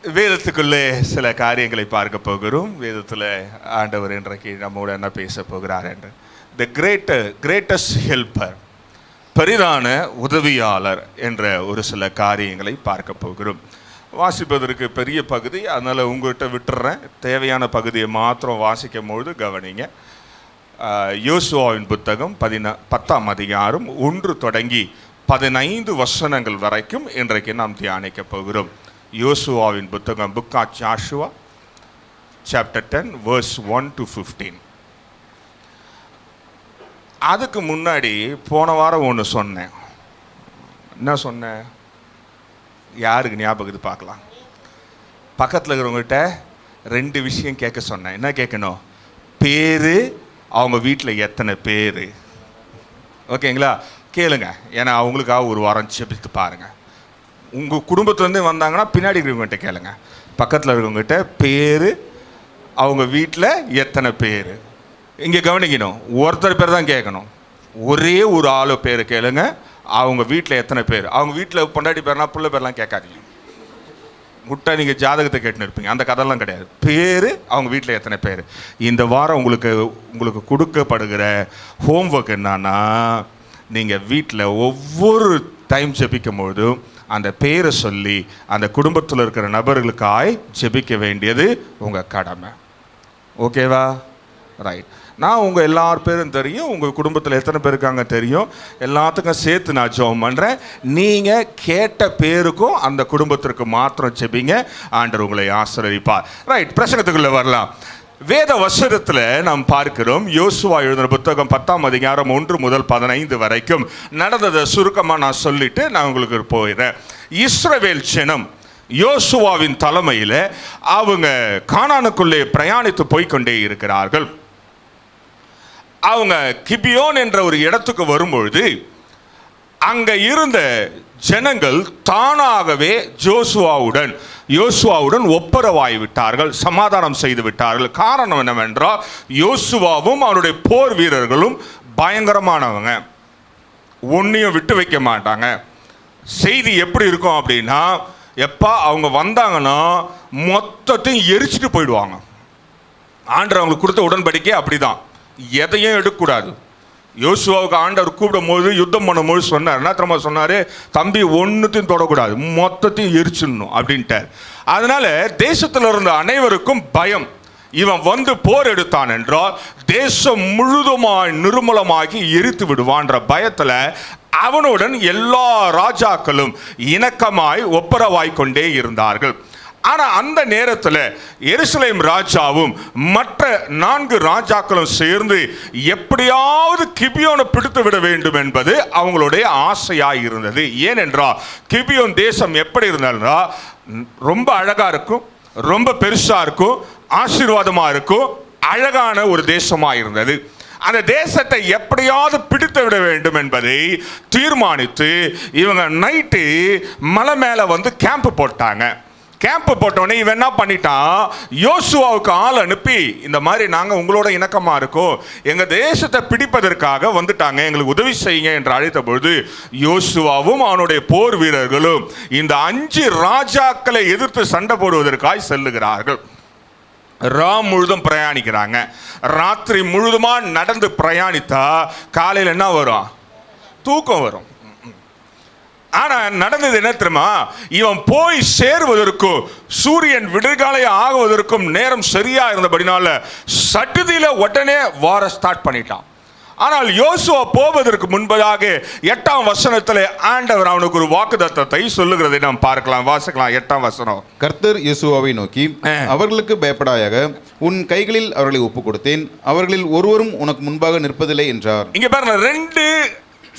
வேதத்துக்குள்ளே சில காரியங்களை பார்க்க போகிறோம். வேதத்தில் ஆண்டவர் இன்றைக்கு நம்மோட என்ன பேச போகிறார் என்று, த கிரேட்டஸ்ட் ஹெல்ப்பர், பெரிதான உதவியாளர் என்ற ஒரு சில காரியங்களை பார்க்க போகிறோம். வாசிப்பதற்கு பெரிய பகுதி, அதனால் உங்கள்கிட்ட விட்டுறேன். தேவையான பகுதியை மாத்திரம் வாசிக்கும் பொழுது கவனிங்க. யோசுவாவின் புத்தகம் 10ஆம் அதிகாரம் 1 தொடங்கி 15 வசனங்கள் வரைக்கும் இன்றைக்கு நாம் தியானிக்க போகிறோம். யோசுவாவின் புத்தகம், book of Joshua, chapter 10 verse 1 to 15. அதுக்கு முன்னாடி போன வாரம் ஒன்று சொன்னேன். என்ன சொன்னேன்? யாருக்கு ஞாபகம் பார்க்கலாம். பக்கத்தில் இருக்கிறவங்ககிட்ட 2 விஷயம் கேட்க சொன்னேன். என்ன கேட்கணும்? பேர், அவங்க வீட்டில் எத்தனை பேர். ஓகேங்களா? கேளுங்க. ஏன்னா அவங்களுக்காக ஒரு வாரம் செபித்து பாருங்கள். உங்கள் குடும்பத்துலேருந்து வந்தாங்கன்னா பின்னாடி இருக்கிறவங்ககிட்ட கேளுங்க. பக்கத்தில் இருக்கிறவங்ககிட்ட பேர், அவங்க வீட்டில் எத்தனை பேர். இங்கே கவனிக்கணும், ஒருத்தர் பேர் தான் கேட்கணும். ஒரே ஒரு ஆளு பேர் கேளுங்க. அவங்க வீட்டில் எத்தனை பேர். அவங்க வீட்டில் பொண்டாட்டி பேர்னா புள்ள பேர்லாம் கேட்காதீங்க. முட்டை நீங்கள் ஜாதகத்தை கேட்டுன்னு இருப்பீங்க. அந்த கதையெல்லாம் கிடையாது. பேர், அவங்க வீட்டில் எத்தனை பேர். இந்த வாரம் உங்களுக்கு கொடுக்கப்படுகிற ஹோம்ஒர்க் என்னன்னா, நீங்கள் வீட்டில் ஒவ்வொரு டைம் ஜெபிக்கும் பொழுதும் அந்த பேரை சொல்லி அந்த குடும்பத்தில் இருக்கிற நபர்களுக்காய் ஜெபிக்க வேண்டியது உங்கள் கடமை. ஓகேவா? ரைட். நான் உங்கள் எல்லார் பேரும் தெரியும், உங்கள் குடும்பத்தில் எத்தனை பேர் இருக்காங்க தெரியும். எல்லாத்துக்கும் சேர்த்து நான் ஜெபம் பண்ணுறேன். நீங்கள் கேட்ட பேருக்கும் அந்த குடும்பத்திற்கு மாத்திரம் ஜெபிங்க. ஆண்டவர் உங்களை ஆசீர்வதிப்பார். ரைட், பிரசங்கத்துக்குள்ளே வரலாம். வேத வசனத்தில் நாம் பார்க்கிறோம். யோசுவா எழுதின புத்தகம் 10ஆம் அதிகாரம் 1 முதல் 15 வரைக்கும் நடந்ததை சுருக்கமாக நான் சொல்லிட்டு நான் உங்களுக்கு போயிடுறேன். இஸ்ரவேல் ஜனம் யோசுவாவின் தலைமையில் அவங்க கானானுக்குள்ளே பிரயாணித்து போய்கொண்டே இருக்கிறார்கள். அவங்க கிபியோன் என்ற ஒரு இடத்துக்கு வரும்பொழுது அங்கே இருந்த ஜனங்கள் தானாகவே யோசுவாவுடன் ஒப்புரவாகி விட்டார்கள், சமாதானம் செய்து விட்டார்கள். காரணம் என்னவென்றால், யோசுவாவும் அவருடைய போர் வீரர்களும் பயங்கரமானவங்க, ஒன்றையும் விட்டு வைக்க மாட்டாங்க. செய்தி எப்படி இருக்கும் அப்படின்னா, எப்போ அவங்க வந்தாங்கன்னா மொத்தத்தையும் எரிச்சிட்டு போயிடுவாங்க. ஆண்டவர் அவங்களுக்கு கொடுத்த உடன்படிக்கை அப்படிதான், எதையும் எடுக்கக்கூடாது. யோசுவாவுக்கு ஆண்டவர் கூப்பிடும் போது, யுத்தம் பண்ணும்போது சொன்னார். என்ன தெரியுமா சொன்னார்? தம்பி, ஒன்றுத்தையும் தொடக்கூடாது, மொத்தத்தையும் எரிச்சிடணும் அப்படின்ட்டார். அதனால தேசத்தில் இருந்த அனைவருக்கும் பயம். இவன் வந்து போர் எடுத்தான் என்றால் தேசம் முழுதுமாய் நிர்மூலமாகி எரித்து விடுவான்ற பயத்தில் அவனுடன் எல்லா ராஜாக்களும் இணக்கமாய் ஒப்புரவாய் கொண்டே இருந்தார்கள். ஆனால் அந்த நேரத்தில் எருசலேம் ராஜாவும் மற்ற 4 ராஜாக்களும் சேர்ந்து எப்படியாவது கிபியோனை பிடித்து விட வேண்டும் என்பது அவங்களுடைய ஆசையாக இருந்தது. ஏனென்றால் கிபியோன் தேசம் எப்படி இருந்தால்னா, ரொம்ப அழகாக இருக்கும், ரொம்ப பெருசாக இருக்கும், ஆசீர்வாதமாக இருக்கும், அழகான ஒரு தேசமாக இருந்தது. அந்த தேசத்தை எப்படியாவது பிடித்து விட வேண்டும் என்பதை தீர்மானித்து இவங்க நைட்டு மலை மேலே வந்து கேம்ப் போட்டாங்க. கேம்ப் போட்டோடனே இவன் என்ன பண்ணிட்டான்? யோசுவாவுக்கு ஆள் அனுப்பி, இந்த மாதிரி நாங்கள் உங்களோட இணக்கமாக இருக்கோம், எங்கள் தேசத்தை பிடிப்பதற்காக வந்துட்டாங்க, எங்களுக்கு உதவி செய்யுங்க என்று அழைத்த பொழுது யோசுவாவும் அவனுடைய போர் வீரர்களும் இந்த 5 ராஜாக்களை எதிர்த்து சண்டை போடுவதற்காக செல்லுகிறார்கள். முழுதும் பிரயாணிக்கிறாங்க. ராத்திரி முழுதுமா நடந்து பிரயாணித்தா காலையில் என்ன வரும்? தூக்கம் வரும். ஆனா நடந்தது என்ன தெரியுமா? இவன் போய் சேருவதற்கும் சூரியன் விடுகாலை ஆகுவதற்கும் நேரம் சரியா இருந்தபடினால சட்டுதியில உடனே வார ஸ்டார்ட் பண்ணிட்டான். ஆனால் யோசுவா போவதற்கு முன்பதாக 8ஆம் வசனத்தில் ஆண்டவர் அவனுக்கு ஒரு வாக்குத்தத்தத்தை சொல்லுகிறதை நாம் பார்க்கலாம். வாசிக்கலாம். 8ஆம் வசனம். கர்த்தர் யோசுவாவை நோக்கி, அவர்களுக்கு பயப்படாயாக, உன் கைகளில் அவர்களை ஒப்புக் கொடுத்தேன், அவர்களில் ஒருவரும் உனக்கு முன்பாக நிற்பதில்லை என்றார். இங்க பாருங்க, 2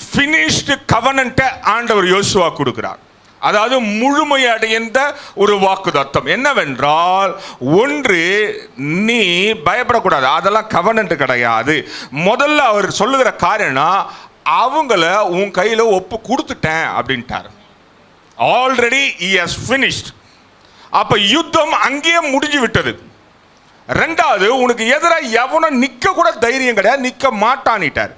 ஃபினிஷ்டு கவனன்ட்டை ஆண்டவர் யோசுவா கொடுக்கிறார். அதாவது முழுமையடைந்த ஒரு வாக்குத்தத்தம். என்னவென்றால், ஒன்று, நீ பயப்படக்கூடாது, அதெல்லாம் கவனன்ட் கிடையாது. முதல்ல அவர் சொல்லுகிற காரியம்னா, அவங்கள உன் கையில் ஒப்பு கொடுத்துட்டேன் அப்படின்ட்டார். Already he has finished. அப்ப யுத்தம் அங்கேயே முடிஞ்சு விட்டது. 2வது, உனக்கு எதிராக எவனும் நிற்க கூட தைரியம் கிடையாது, நிற்க மாட்டான்ட்டார்.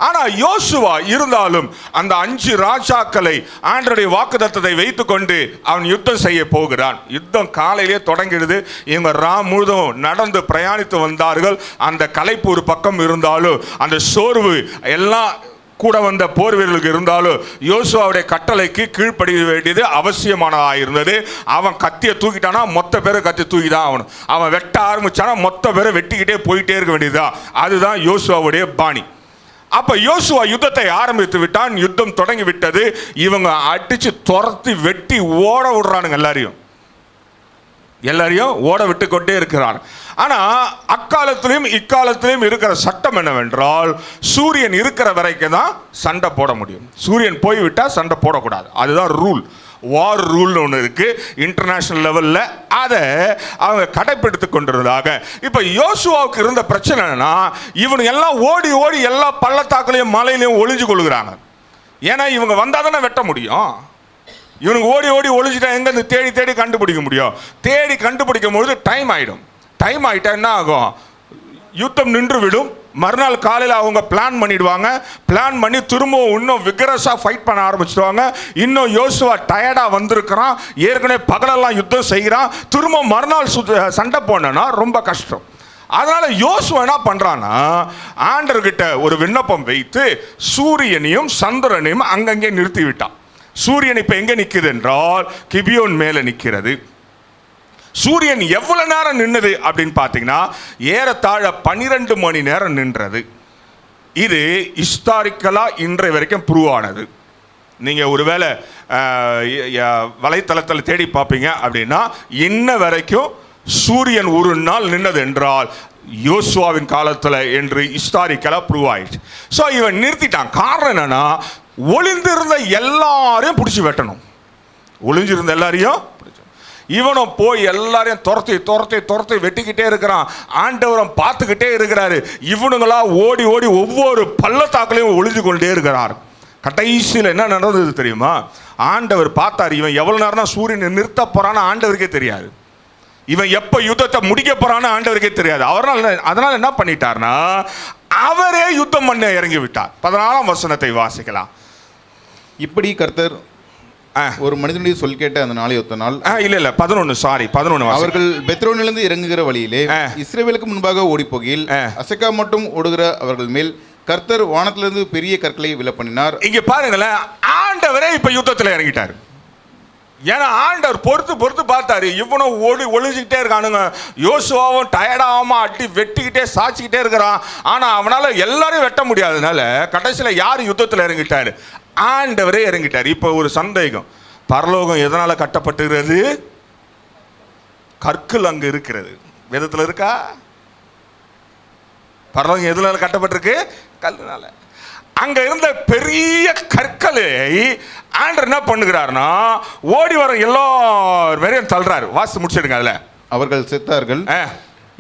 ஆனா யோசுவா இருந்தாலும் அந்த 5 ராஜாக்களை ஆண்டவருடைய வாக்குத்தத்தத்தை வைத்துக்கொண்டு அவன் யுத்தம் செய்ய போகிறான். யுத்தம் காலையிலே தொடங்கிடுது. இவங்க முழுதும் நடந்து பிரயாணித்து வந்தார்கள். அந்த களைப்பு ஒரு பக்கம் இருந்தாலும், அந்த சோர்வு எல்லாம் கூட வந்த போர் வீரர்களுக்கு இருந்தாலும், யோசுவாவுடைய கட்டளைக்கு கீழ்ப்படிய வேண்டியது அவசியமானதாக இருந்தது. அவன் கத்தியை தூக்கிட்டானா மொத்த பேரை கத்தி தூக்கி தான் ஆகணும். அவன் வெட்ட ஆரம்பிச்சானா மொத்த பேரை வெட்டிக்கிட்டே போயிட்டே இருக்க வேண்டியதுதான். அதுதான் யோசுவாவுடைய பாணி. அப்ப யோசுவா யுத்தத்தை ஆரம்பித்து விட்டான். யுத்தம் தொடங்கி விட்டது. இவங்க அடிச்சு துரத்தி வெட்டி ஓட விடுறானுங்க. எல்லாரையும் ஓட விட்டு கொண்டே இருக்கிறான். ஆனா அக்காலத்திலும் இக்காலத்திலும் இருக்கிற சட்டம் என்னவென்றால், சூரியன் இருக்கிற வரைக்கும் தான் சண்டை போட முடியும். சூரியன் போய்விட்டா சண்டை போடக்கூடாது. அதுதான் ரூல். வார் ரூல்னு ஒன்று இருக்கு இன்டர்நேஷனல் லெவலில். அதை அவங்க கடைப்பிடித்து கொண்டிருந்தாங்க. இப்போ யோசுவாவுக்கு இருந்த பிரச்சனை என்னன்னா, இவனு எல்லாம் ஓடி ஓடி எல்லா பள்ளத்தாக்குலையும் மலையிலையும் ஒளிஞ்சு கொள்ளுகிறாங்க. ஏன்னா இவங்க வந்தால் தானே வெட்ட முடியும். இவனுக்கு ஓடி ஓடி ஒளிஞ்சிட்டா எங்கேருந்து தேடி தேடி கண்டுபிடிக்க முடியும்? தேடி கண்டுபிடிக்கும் பொழுது டைம் ஆகிடும். டைம் ஆகிட்டா என்ன ஆகும்? யுத்தம் நின்று விடும். மறுநாள் காலையில் அவங்க பிளான் பண்ணிடுவாங்க. பிளான் பண்ணி திரும்பவும் இன்னும் விகரஸாக ஃபைட் பண்ண ஆரம்பிச்சிடுவாங்க. இன்னும் யோசுவா டயர்டாக வந்திருக்கிறான். ஏற்கனவே பகலெல்லாம் யுத்தம் செய்கிறான். திரும்ப மறுநாள் சண்டை போனோன்னா ரொம்ப கஷ்டம். அதனால யோசுவா என்ன பண்றான்னா, ஆண்டவர்கிட்ட ஒரு விண்ணப்பம் வைத்து சூரியனையும் சந்திரனையும் அங்கங்கே நிறுத்தி விட்டான். சூரியன் இப்ப எங்க நிற்குது என்றால் கிபியோன் மேல நிற்கிறது. சூரியன் எவ்வளவு நேரம் நின்னது அப்படின்னு பார்த்தீங்கன்னா, ஏறத்தாழ 12 மணி நேரம் நின்றது. இது ஹிஸ்டாரிக்கலா இன்றைய வரைக்கும் ப்ரூவ் ஆனது. நீங்க ஒருவேளை வலைத்தளத்தில் தேடி பார்ப்பீங்க அப்படின்னா, இன்ன வரைக்கும் சூரியன் ஒரு நாள் நின்னது என்றால் யோசுவாவின் காலத்தில் என்று ஹிஸ்டாரிக்கலா ப்ரூவ் ஆயிடுச்சு. ஸோ இவன் நிறுத்திட்டான். காரணம் என்னன்னா, ஒளிந்திருந்த எல்லாரையும் பிடிச்சி வெட்டணும். ஒளிஞ்சிருந்த எல்லாரையும் இவனும் போய் எல்லாரையும் துரத்தி துரத்தி துரத்தி வெட்டிக்கிட்டே இருக்கிறான். ஆண்டவரம் பார்த்துக்கிட்டே இருக்கிறாரு. இவனுங்களா ஓடி ஓடி ஒவ்வொரு பள்ளத்தாக்களையும் ஒளிஞ்சு கொண்டே இருக்கிறார். கடைசியில் என்ன நடந்தது தெரியுமா? ஆண்டவர் பார்த்தார், இவன் எவ்வளவு நேரம் தான் சூரியனை நிறுத்த போறான்னு ஆண்டவருக்கே தெரியாது. இவன் எப்ப யுத்தத்தை முடிக்க போறான்னு ஆண்டவருக்கே தெரியாது. அதனால என்ன பண்ணிட்டார்னா, அவரே யுத்தம் பண்ண இறங்கி விட்டார். 14ஆம் வசனத்தை வாசிக்கலாம். இப்படி கர்த்தர் ஒரு மனிதனுடைய சொல் கேட்ட அந்த நாளை ஒத்த நாள், இல்ல 11 அவர்கள் பெத்ரோனிலிருந்து இறங்குகிற வழியிலே இஸ்ரவேலுக்கு முன்பாக ஓடி போகையில் அசெக்கா மட்டும் ஓடுகிற அவர்கள் மேல் கர்த்தர் வானத்திலிருந்து பெரிய கற்களை விழப்பண்ணினார். இங்க பாருங்களேன், ஆண்டவரே இப்ப யுத்தத்தில் இறங்கிட்டார். ஏன்னா ஆண்டவர் பொறுத்து பார்த்தாரு. இவனும் ஓடி ஒளிஞ்சுக்கிட்டே இருக்கானுங்க. யோசுவாவும் டயர்டாகாம அட்டி வெட்டிக்கிட்டே சாச்சிக்கிட்டே இருக்கிறான். ஆனா அவனால எல்லாரையும் வெட்ட முடியாததுனால கடைசியில் யார் யுத்தத்தில் இறங்கிட்டாரு? ஆண்டவரே இறங்கிட்டார். இப்போ ஒரு சந்தேகம், பரலோகம் எதனால கட்டப்பட்டுகிறது? கற்கள் அங்கு இருக்கிறது. வேதத்தில் இருக்கா? பரலோகம் எதனால கட்டப்பட்டிருக்கு? கல்லுனால. அங்க இருந்த பெரிய கற்களை ஆண்டவர் என்ன பண்ணுகிறார்னா, ஓடி வர எல்லாரும் தள்ளுறாரு. வாசி முடிச்சிடுங்க. அதுல அவர்கள் செத்தார்கள்.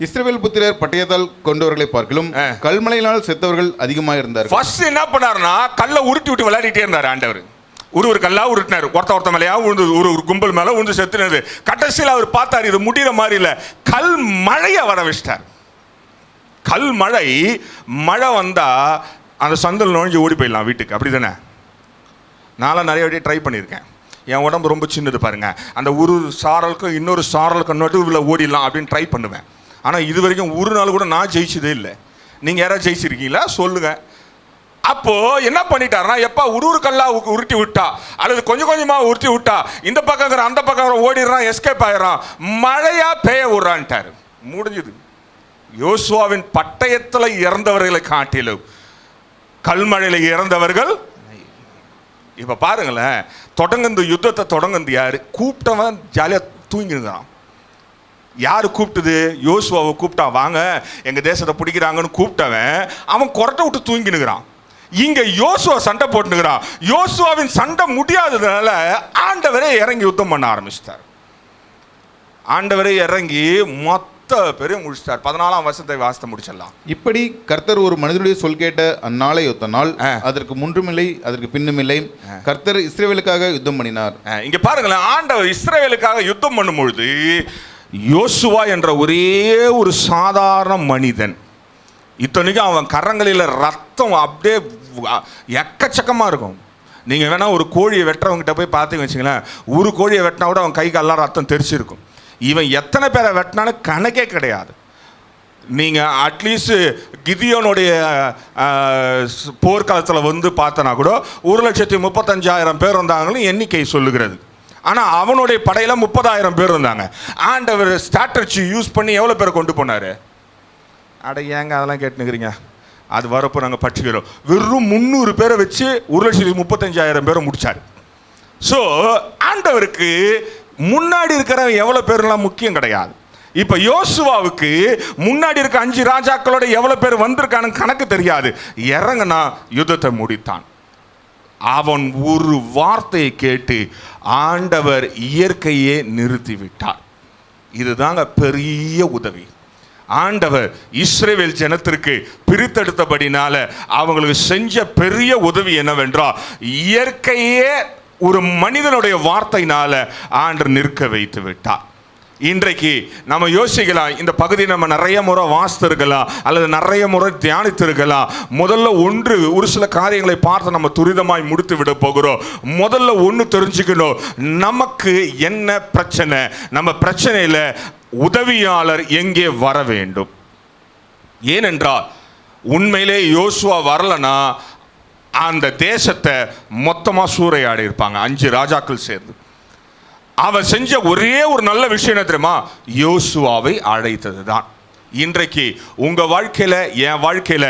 இஸ்ரவேல் புத்திரர் பட்டயத்தால் கொண்டவர்களை பார்க்கலும் கல்மலையினால் செத்தவர்கள் அதிகமாக இருந்தார். ஃபர்ஸ்ட் என்ன பண்ணாருன்னா, கல்லை உருட்டி விட்டு விளையாடிட்டே இருந்தார் ஆண்டவர். ஒரு கல்லா உருட்டினார். ஒருத்த மேலையா உழுந்து ஒரு கும்பல் மேல உழுந்து செத்துனது. கடைசியில் அவர் பார்த்தார், இது முடிகிற மாதிரி இல்லை, கல் மழையை வர வச்சிட்டார். கல் மழை வந்தா அந்த சந்தில் நுழைஞ்சு ஓடி போயிடலாம் வீட்டுக்கு. அப்படி தானே? நான்லாம் நிறைய வாட்டி ட்ரை பண்ணியிருக்கேன். என் உடம்பு ரொம்ப சின்னது பாருங்க. அந்த ஒரு சாரலுக்கும் இன்னொரு சாரலுக்கும் நடுவில் ஓடிடலாம் அப்படின்னு ட்ரை பண்ணுவேன். ஆனால் இது வரைக்கும் ஒரு நாள் கூட நான் ஜெயிச்சதே இல்லை. நீங்கள் யாராவது ஜெயிச்சிருக்கீங்களா? சொல்லுங்க. அப்போ என்ன பண்ணிட்டாருன்னா, எப்பா ஒரு கல்லா உருட்டி விட்டா அல்லது கொஞ்சம் கொஞ்சமாக உருட்டி விட்டா இந்த பக்கம் அந்த பக்கம் ஓடிடுறான், எஸ்கேப் ஆயிடுறான், மழையா பெய்ய விடுறான்ட்டாரு. முடிஞ்சுது. யோசுவாவின் பட்டயத்தில் இறந்தவர்களை காட்டிலும் கல்மழையில் இறந்தவர்கள். இப்ப பாருங்களேன், தொடங்குந்த யுத்தத்தை தொடங்குந்து யாரு? கூப்பிட்டவன் ஜாலியா தூங்கிருந்தான். யாரு கூப்பிட்டது? யோசுவாவை கூப்பிட்டான். வாங்க எங்க தேசத்தை பிடிக்கிறாங்கன்னு கூப்பிட்டவன் அவன் கொரட்டை விட்டு தூங்கினுக்கிறான். இங்க யோசுவா சண்டை போட்டுனுக்கிறான். யோசுவாவின் சண்டை முடியாததுனால ஆண்டவரே இறங்கி யுத்தம் பண்ண ஆரம்பிச்சிட்டார். ஆண்டவரே இறங்கி மொத்த பெரிய முடிச்சிட்டார். 14ஆம் வசனத்தை வாசித்து முடிச்சிடலாம். இப்படி கர்த்தர் ஒரு மனிதனுடைய சொல் கேட்ட அந்நாளை ஒத்த நாள், அதற்கு முன்றுமில்லை அதற்கு பின்னுமில்லை, கர்த்தர் இஸ்ரவேலுக்காக யுத்தம் பண்ணினார். இங்க பாருங்களேன், ஆண்டவர் இஸ்ரவேலுக்காக யுத்தம் பண்ணும் பொழுது யோசுவா என்ற ஒரே ஒரு சாதாரண மனிதன், இத்தனைக்கும் அவன் கரங்களில் ரத்தம் அப்படியே எக்கச்சக்கமாக இருக்கும். நீங்கள் வேணால் ஒரு கோழியை வெட்டுறவங்ககிட்ட போய் பார்த்தீங்கன்னு வச்சுங்களேன், ஒரு கோழியை வெட்டினா கூட அவன் கை காலெல்லாம் ரத்தம் தெரிச்சிருக்கும். இவன் எத்தனை பேரை வெட்டினாலும் கணக்கே கிடையாது. நீங்கள் அட்லீஸ்ட் கிதியோனுடைய போர்க்காலத்தில் வந்து பார்த்தனா கூட 1,35,000 பேர் இருந்தாங்கன்னு எண்ணிக்கை சொல்லுகிறது. ஆனால் அவனுடைய படையில் 30,000 பேர் இருந்தாங்க. ஆண்டவர் ஸ்ட்ராட்டஜி யூஸ் பண்ணி எவ்வளோ பேரை கொண்டு போனார்? அட ஏங்க அதெல்லாம் கேட்டுனுக்கிறீங்க, அது வரப்போ நாங்கள் பட்சிக்கிறோம். வெறும் 300 பேரை வச்சு 1,35,000 பேரை முடித்தார். ஸோ ஆண்டவருக்கு முன்னாடி இருக்கிற எவ்வளோ பேர்லாம் முக்கியம் கிடையாது. இப்போ யோசுவாவுக்கு முன்னாடி இருக்க 5 ராஜாக்களோட எவ்வளோ பேர் வந்திருக்கான்னு கணக்கு தெரியாது. இறங்கினா யுத்தத்தை முடித்தான். அவன் ஒரு வார்த்தையை கேட்டு ஆண்டவர் இயற்கையே நிறுத்திவிட்டார். இதுதாங்க பெரிய உதவி. ஆண்டவர் இஸ்ரவேல் ஜனத்திற்கு பிரித்தெடுத்தபடினால அவங்களுக்கு செஞ்ச பெரிய உதவி என்னவென்றால், இயற்கையே ஒரு மனிதனுடைய வார்த்தையினால ஆண்டவர் நிற்க வைத்து விட்டார். இன்றைக்கு நம்ம யோசிக்கலாம், இந்த பகுதி நம்ம நிறைய முறை வாசித்திருக்கலாம் அல்லது நிறைய முறை தியானித்திருக்கலாம். முதல்ல ஒரு சில காரியங்களை பார்த்து நம்ம துரிதமாய் முடித்து விட போகிறோம். முதல்ல ஒன்று தெரிஞ்சுக்கணும், நமக்கு என்ன பிரச்சனை, நம்ம பிரச்சனையில் உதவியாளர் எங்கே வர வேண்டும். ஏனென்றால் உண்மையிலே யோசுவா வரலனா அந்த தேசத்தை மொத்தமாக சூறையாடி இருப்பாங்க 5 ராஜாக்கள் சேர்ந்து. அவர் செஞ்ச ஒரே ஒரு நல்ல விஷயம் என்ன தெரியுமா? யோசுவாவை அழைத்தது தான். இன்றைக்கு உங்க வாழ்க்கையில, என் வாழ்க்கையில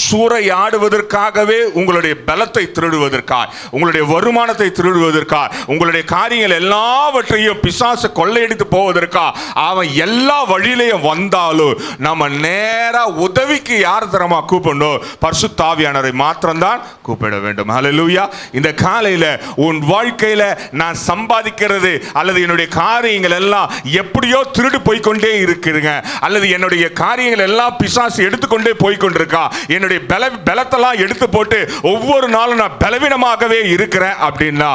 சூறையாடுவதற்காகவே, உங்களுடைய பலத்தை திருடுவதற்காக, உங்களுடைய வருமானத்தை திருடுவதற்காக, உங்களுடைய காரியங்கள் எல்லாவற்றையும் பிசாசு கொள்ளையடித்து போவதற்காக அவன் எல்லா வழியிலையும் வந்தாலும் நம்ம நேரா உதவிக்கு யார் தரமா கூப்பிடணும்? பரிசுத்த ஆவியானவரை மாத்திரம்தான் கூப்பிட வேண்டும். ஹல்லேலூயா. இந்த காலையில உன் வாழ்க்கையில நான் சம்பாதிக்கிறது அல்லது என்னுடைய காரியங்கள் எல்லாம் எப்படியோ திருடு போய்கொண்டே இருக்குதுங்க, அல்லது என்னுடைய காரியங்கள் எல்லாம் பிசாசு எடுத்துக்கொண்டே போய்கொண்டிருக்கா, என்னுடைய பலத்தெல்லாம் எடுத்து போட்டு ஒவ்வொரு நாளும் நான் பலவீனமாகவே இருக்கிறேன் அப்படின்னா,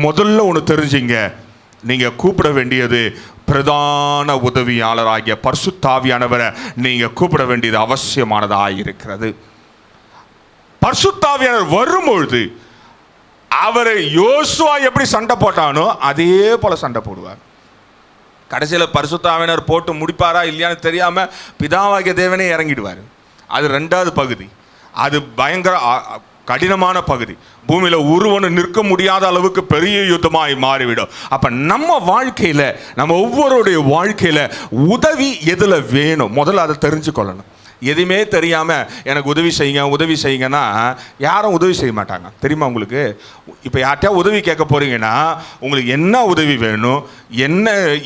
முதல்ல ஒன்று தெரிஞ்சுங்க, நீங்க கூப்பிட வேண்டியது பிரதான உதவியாளராகிய பரிசுத்த ஆவியானவரை நீங்க கூப்பிட வேண்டியது அவசியமானதாக இருக்கிறது. பரிசுத்த ஆவியானவர் வரும்பொழுது அவரை யோசுவா எப்படி சண்டை போட்டானோ அதே போல சண்டை போடுவார். கடைசியில் பரிசுத்த ஆவியானவர் போட்டு முடிப்பாரா இல்லையான்னு தெரியாமல் பிதாவாகிய தேவனே இறங்கிடுவார். அது 2வது பகுதி. அது பயங்கர கடினமான பகுதி. பூமியில் ஒருவனு நிற்க முடியாத அளவுக்கு பெரிய யுத்தமாய் மாறிவிடும். அப்போ நம்ம வாழ்க்கையில், நம்ம ஒவ்வொருடைய வாழ்க்கையில் உதவி எதில் வேணும் முதல்ல அதை தெரிஞ்சுக்கொள்ளணும். எதுவுமே தெரியாமல் எனக்கு உதவி செய்யுங்கன்னா யாரும் உதவி செய்ய மாட்டாங்க. தெரியுமா உங்களுக்கு? இப்போ யார்கிட்டயா உதவி கேட்க போகிறீங்கன்னா உங்களுக்கு என்ன உதவி வேணும்,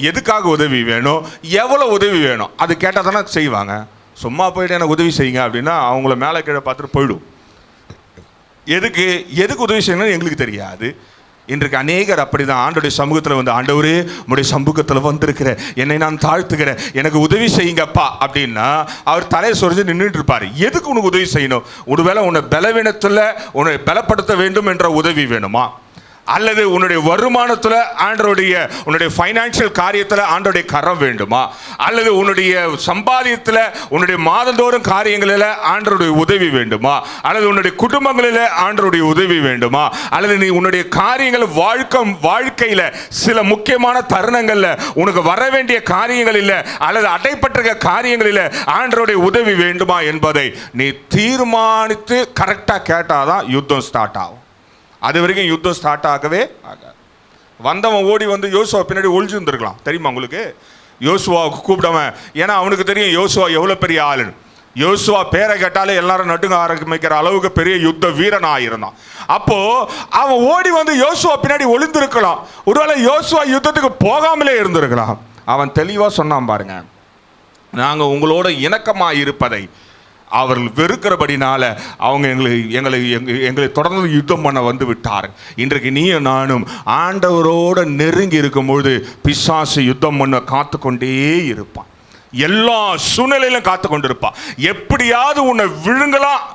எதுக்காக உதவி வேணும், எவ்வளோ உதவி வேணும், அது கேட்டால் தானே செய்வாங்க. சும்மா போயிட்டு எனக்கு உதவி செய்யுங்க அப்படின்னா அவங்கள மேலே கீழே பார்த்துட்டு போயிடும். எதுக்கு உதவி செய்யணும்னு எங்களுக்கு தெரியாது. இன்றைக்கு அநேகர் அப்படிதான் ஆண்டோடைய சமூகத்தில் வந்து, ஆண்டவரே உடைய சமூகத்தில் வந்திருக்கிற என்னை நான் தாழ்த்துக்கிறேன், எனக்கு உதவி செய்யுங்கப்பா அப்படின்னா அவர் தலையை சொரிஞ்சு நின்றுட்டு இருப்பார். எதுக்கு உனக்கு உதவி செய்யணும்? ஒருவேளை உன்னை பலவீனத்தில் உன்னை பலப்படுத்த வேண்டும் என்ற உதவி வேணுமா? அல்லது உன்னுடைய வருமானத்தில் உன்னுடைய ஃபைனான்சியல் காரியத்தில் ஆண்டோடைய கரம் வேண்டுமா? அல்லது உன்னுடைய சம்பாதியத்தில் உன்னுடைய மாதந்தோறும் காரியங்களில் ஆண்டருடைய உதவி வேண்டுமா? அல்லது உன்னுடைய குடும்பங்களில் ஆண்டருடைய உதவி வேண்டுமா? அல்லது நீ உன்னுடைய காரியங்கள் வாழ்க்கையில் சில முக்கியமான தருணங்களில் உனக்கு வர வேண்டிய காரியங்களில் அல்லது அடைப்பட்ட காரியங்களில் ஆண்டருடைய உதவி வேண்டுமா என்பதை நீ தீர்மானித்து கரெக்டாக கேட்டாதான் யுத்தம் ஸ்டார்ட் ஆகும். அது வரைக்கும் யுத்தம் ஸ்டார்ட் ஆகவே ஆகாது. வந்தவன் ஓடி வந்து யோசுவா பின்னாடி ஒளிஞ்சு இருந்திருக்கலாம். தெரியுமா உங்களுக்கு? யோசுவாவுக்கு கூப்பிட்டவன், ஏன்னா அவனுக்கு தெரியும் யோசுவா எவ்வளோ பெரிய ஆளுன்னு. யோசுவா பேரை கேட்டாலே எல்லாரும் நடுங்க ஆரம்பிக்கிற அளவுக்கு பெரிய யுத்த வீரனாக இருந்தான். அப்போ அவன் ஓடி வந்து யோசுவா பின்னாடி ஒளிந்திருக்கலாம். ஒருவேளை யோசுவா யுத்தத்துக்கு போகாமலே இருந்திருக்கலாம். அவன் தெளிவாக சொன்னான் பாருங்க, நாங்கள் உங்களோட இணக்கமாக இருப்பதை அவர்கள் வெறுக்கிறபடினால அவங்க எங்களை தொடர்ந்து யுத்தம் பண்ண வந்து விட்டார். இன்றைக்கு நீயும் நானும் ஆண்டவரோடு நெருங்கி இருக்கும்பொழுது பிசாசு யுத்தம் பண்ண காத்து கொண்டே இருப்பான். எல்லா சூழ்நிலையிலும் காத்து கொண்டிருப்பான். எப்படியாவது உன்னை விழுங்கலாம்,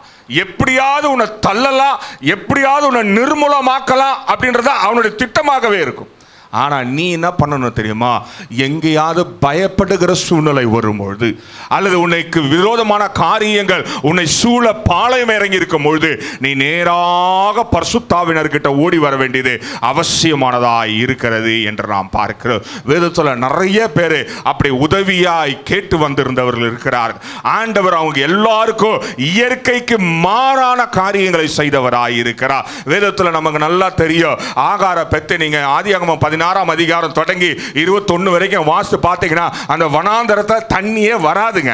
எப்படியாவது உன்னை தள்ளலாம், எப்படியாவது உன்னை நிர்மூலமாக்கலாம் அப்படின்றத அவனுடைய திட்டமாகவே இருக்கும். ஆனா நீ என்ன பண்ணணும் தெரியுமா? எங்கேயாவது பயப்படுகிற சூழ்நிலை வரும்பொழுது, அல்லது உனக்கு விரோதமான காரியங்கள் உன்னை சூழ பாளையம் இறங்கி இருக்கும் பொழுது, நீ நேராக பரிசுத்தாவினர்கிட்ட ஓடி வர வேண்டியது அவசியமானதாய் இருக்கிறது என்று நாம் பார்க்கிறோம். வேதத்துல நிறைய பேர் அப்படி உதவியாய் கேட்டு வந்திருந்தவர்கள் இருக்கிறார்கள். ஆண்டவர் அவங்க எல்லாருக்கும் இயற்கைக்கு மாறான காரியங்களை செய்தவராய் இருக்கிறார். வேதத்துல நமக்கு நல்லா தெரியும். ஆகார பெத்து நீங்க ஆதியாகமம் 16ஆம் அதிகாரம் தொடங்கி 21 வரைக்கும் வாசித்து பார்த்தீங்கன்னா அந்த வனாந்தரத்துல தண்ணியே வராதுங்க.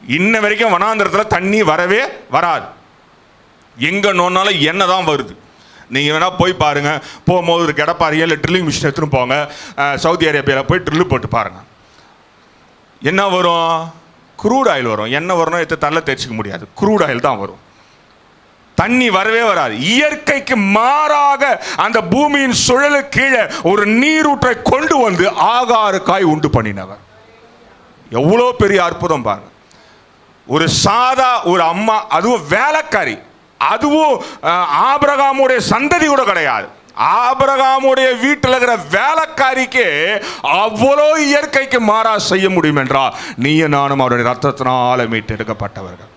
இன்ன வரைக்கும் வனாந்தரத்துல தண்ணி வரவே வராது. எங்க நோனாலும் எண்ணெய் தான் வருது. நீங்க வேணா போய் பாருங்க. போகும்போது ஒரு கடப்பாரியா இல்லை ட்ரில்லிங் மிஷின் எடுத்துன்னு போங்க. சவுதி அரேபியாவில் போய் ட்ரில்லு போட்டு பாருங்க. என்ன வரும்? க்ரூட் ஆயில் வரும். என்ன வரணும் எடுத்து தள்ள தேய்ச்சிக்க முடியாது. க்ரூட் ஆயில் தான் வரும். தண்ணி வரவே வராது. இயற்கைக்கு மாறாக அந்த பூமியின் சுழலுக்கு கீழே ஒரு நீரூற்றை கொண்டு வந்து ஆகாருக்காய் உண்டு பண்ணினவர். எவ்வளோ பெரிய அற்புதம் பாருங்க. ஒரு சாதா ஒரு அம்மா, அதுவும் வேலைக்காரி, அதுவும் ஆபிரகாமுடைய சந்ததி கூட கிடையாது. ஆபிரகாமுடைய வீட்டில் இருக்கிற வேலைக்காரிக்கு அவ்வளோ இயற்கைக்கு மாறா செய்ய முடியும் என்றால் நீயும் நானும் அவருடைய ரத்தத்தினால மீட்டெடுக்கப்பட்டவர்கள்.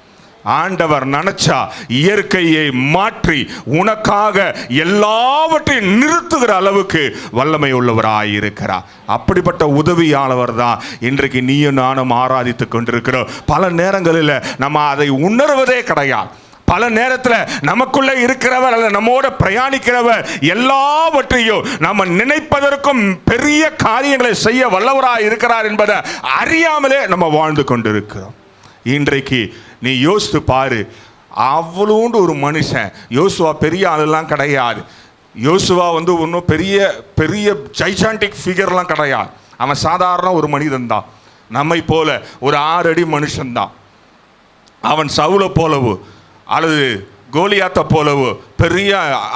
ஆண்டவர் நினைச்சா இயற்கையை மாற்றி உனக்காக எல்லாவற்றையும் நிறுத்துகிற அளவுக்கு வல்லமை உள்ளவராய் இருக்கிறார். அப்படிப்பட்ட உதவியாளவர் தான் இன்றைக்கு நீயும் நானும் ஆராதித்துக் கொண்டிருக்கிறோம். பல நேரங்களில் நம்ம அதை உணர்வதே கிடையாது. பல நேரத்தில் நமக்குள்ள இருக்கிறவர் அல்ல நம்மோட பிரயாணிக்கிறவர் எல்லாவற்றையும் நம்ம நினைப்பதற்கும் பெரிய காரியங்களை செய்ய வல்லவராய் இருக்கிறார் என்பதை அறியாமலே நம்ம வாழ்ந்து கொண்டிருக்கிறோம். இன்றைக்கு நீ யோசித்து பாரு. அவ்வளோண்டு ஒரு மனுஷன். யோசுவா பெரிய ஆளெல்லாம் கிடையாது. யோசுவா ஒன்றும் பெரிய பெரிய ஜைஜாண்டிக் ஃபிகர்லாம் கிடையாது. அவன் சாதாரண ஒரு மனிதன் தான். நம்மை போல ஒரு 6 அடி மனுஷன்தான். அவன் சவுலை போலவோ அல்லது கோலியாத்தை போலவோ பெரிய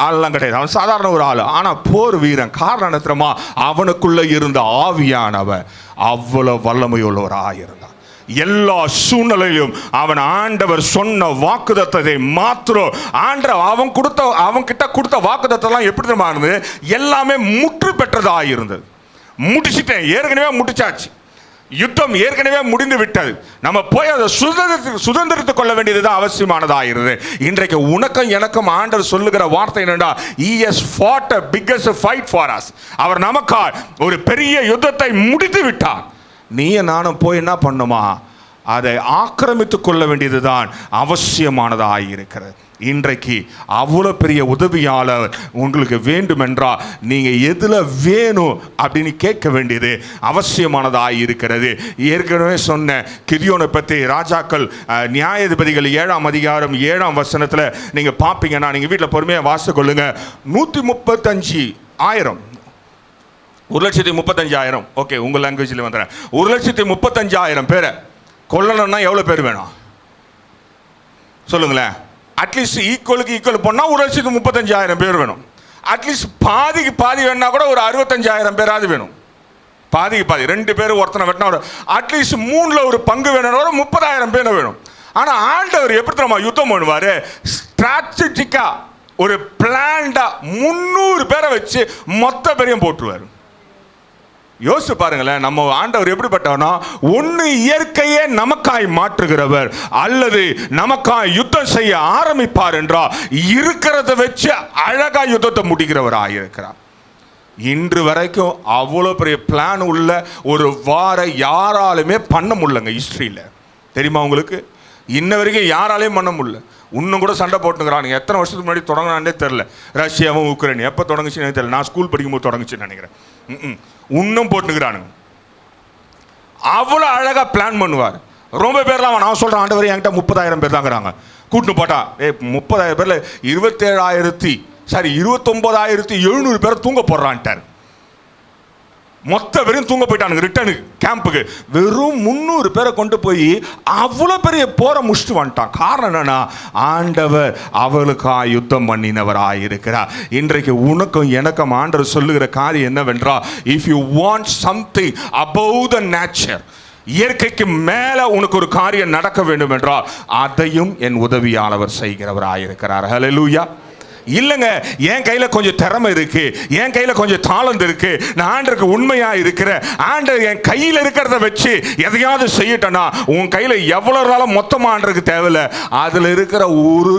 ஆள்லாம் கிடையாது. அவன் சாதாரண ஒரு ஆள். ஆனால் போர் வீரன். காரணம் என்னமா? அவனுக்குள்ள இருந்த ஆவியானவன் அவ்வளோ வல்லமையுள்ளவராக இருந்தான். எல்லா சூழ்நிலையிலும் அவன் ஆண்டவர் சொன்ன வாக்குத்தத்தத்தை மாத்திரம் அவன் கிட்ட கொடுத்த வாக்குத்தத்தெல்லாம் எப்படி தெரியுமா இருந்தது? எல்லாமே முற்று பெற்றதாக இருந்தது. முடிச்சிட்டேன், ஏற்கனவே முடிச்சாச்சு. யுத்தம் ஏற்கனவே முடிந்து விட்டது. நம்ம போய் அதை சுதந்திரத்துக் கொள்ள வேண்டியதுதான் அவசியமானதாக இருந்தது. இன்றைக்கு உனக்கும் எனக்கும் ஆண்டவர் சொல்லுகிற வார்த்தை என்னன்னா, he has fought a biggest fight for us. அவர் நமக்காக ஒரு பெரிய யுத்தத்தை முடித்து விட்டார். நீயும் நானும் போய் என்ன பண்ணுமா? அதை ஆக்கிரமித்துக் கொள்ள வேண்டியதுதான் அவசியமானதாக இருக்கிறது. இன்றைக்கு அவ்வளோ பெரிய உதவியாளர் உங்களுக்கு வேண்டுமென்றால் நீங்கள் எதில் வேணும் அப்படின்னு கேட்க வேண்டியது அவசியமானதாக இருக்கிறது. ஏற்கனவே சொன்ன கிதியோனை பற்றி ராஜாக்கள் நியாயாதிபதிகள் 7ஆம் அதிகாரம் 7ஆம் வசனத்தில் நீங்கள் பார்ப்பீங்கன்னா, நீங்கள் வீட்டில் பொறுமையாக வாசித்து கொள்ளுங்க. 135,000 1,35,000 ஓகே, உங்கள் லாங்குவேஜில் வந்துடுறேன். 1,35,000 பேரை கொல்லணும்னா எவ்வளோ பேர் வேணும் சொல்லுங்களேன்? அட்லீஸ்ட் ஈக்குவல் பண்ணால் 1,35,000 பேர் வேணும். அட்லீஸ்ட் பாதிக்கு பாதி வேணா கூட ஒரு 65,000 பேராது வேணும். பாதிக்கு பாதி 2 பேர் ஒருத்தனை வெட்டினா ஒரு அட்லீஸ்ட் 3ல் ஒரு பங்கு வேணும். ஒரு 30,000 பேர் வேணும். ஆனால் ஆண்டவர் எப்படி தெரியுமா யுத்தம் பண்ணுவார்? ஸ்ட்ராட்டஜிக்கா ஒரு பிளான்டா 300 பேரை வச்சு மொத்த பேரையும் போட்டுருவார். யோசிச்சு பாருங்களேன், நம்ம ஆண்டவர் எப்படிப்பட்டவனா? ஒன்று இயற்கையே நமக்காய் மாற்றுகிறவர், அல்லது நமக்காய் யுத்தம் செய்ய ஆரம்பிப்பார் என்றால் இருக்கிறத வச்சு அழகா யுத்தத்தை முடிக்கிறவராக இருக்கிறார். இன்று வரைக்கும் அவ்வளோ பெரிய பிளான் உள்ள ஒரு வாரம் யாராலுமே பண்ண முடியலங்க ஹிஸ்டரியில். தெரியுமா உங்களுக்கு? இன்ன வரைக்கும் யாராலையும் பண்ண முடியல. இன்னும் கூட சண்டை போட்டுக்கிறானுங்க. எத்தனை வருஷத்துக்கு முன்னாடி தொடங்கினானே தெரில. ரஷ்யாவும் உக்ரைன் எப்போ தொடங்குச்சுன்னு தெரியல. நான் ஸ்கூல் படிக்கும்போது தொடங்குச்சுன்னு நினைக்கிறேன். இன்னும் போட்டுக்கிறானுங்க. அவ்வளோ அழகாக பிளான் பண்ணுவார். ரொம்ப பேர்லாம் நான் சொல்கிறேன், ஆண்டவர் என்கிட்ட 30,000 பேர் தாங்கிறாங்க. கூட்டின்னு போட்டா 30,000 பேரில் 29,700 பேர் தூங்க போடுறான்ட்டார். மொத்த பேரையும் தூங்க போயிட்டானுங்க. ரிட்டனுக்கு கேம்புக்கு வெறும் 300 பேரை கொண்டு போய் அவ்வளோ பெரிய போரை முடிச்சுட்டு வந்துட்டான். காரணம் என்னன்னா, ஆண்டவர் அவளுக்காக யுத்தம் பண்ணினவராக இருக்கிறார். இன்றைக்கு உனக்கும் எனக்கும் ஆண்டவர் சொல்லுகிற காரியம் என்னவென்றால், if you want something above the nature, இயற்கைக்கு மேல உனக்கு ஒரு காரியம் நடக்க வேண்டும் என்றால் அதையும் என் உதவியாளவர் செய்கிறவராக இருக்கிறார். ஹல்லேலூயா. இல்லைங்க, என் கையில கொஞ்சம் திறமை இருக்கு, என் கையில கொஞ்சம் தாளந்து இருக்கு, நான் ஆண்டருக்கு உண்மையா இருக்கிறேன், ஆண்டர் என் கையில் இருக்கிறத வச்சு எதையாவது செய்யட்டேன்னா, உன் கையில எவ்வளவு மொத்தமா ஆண்டருக்கு தேவையில்லை, அதுல இருக்கிற ஒரு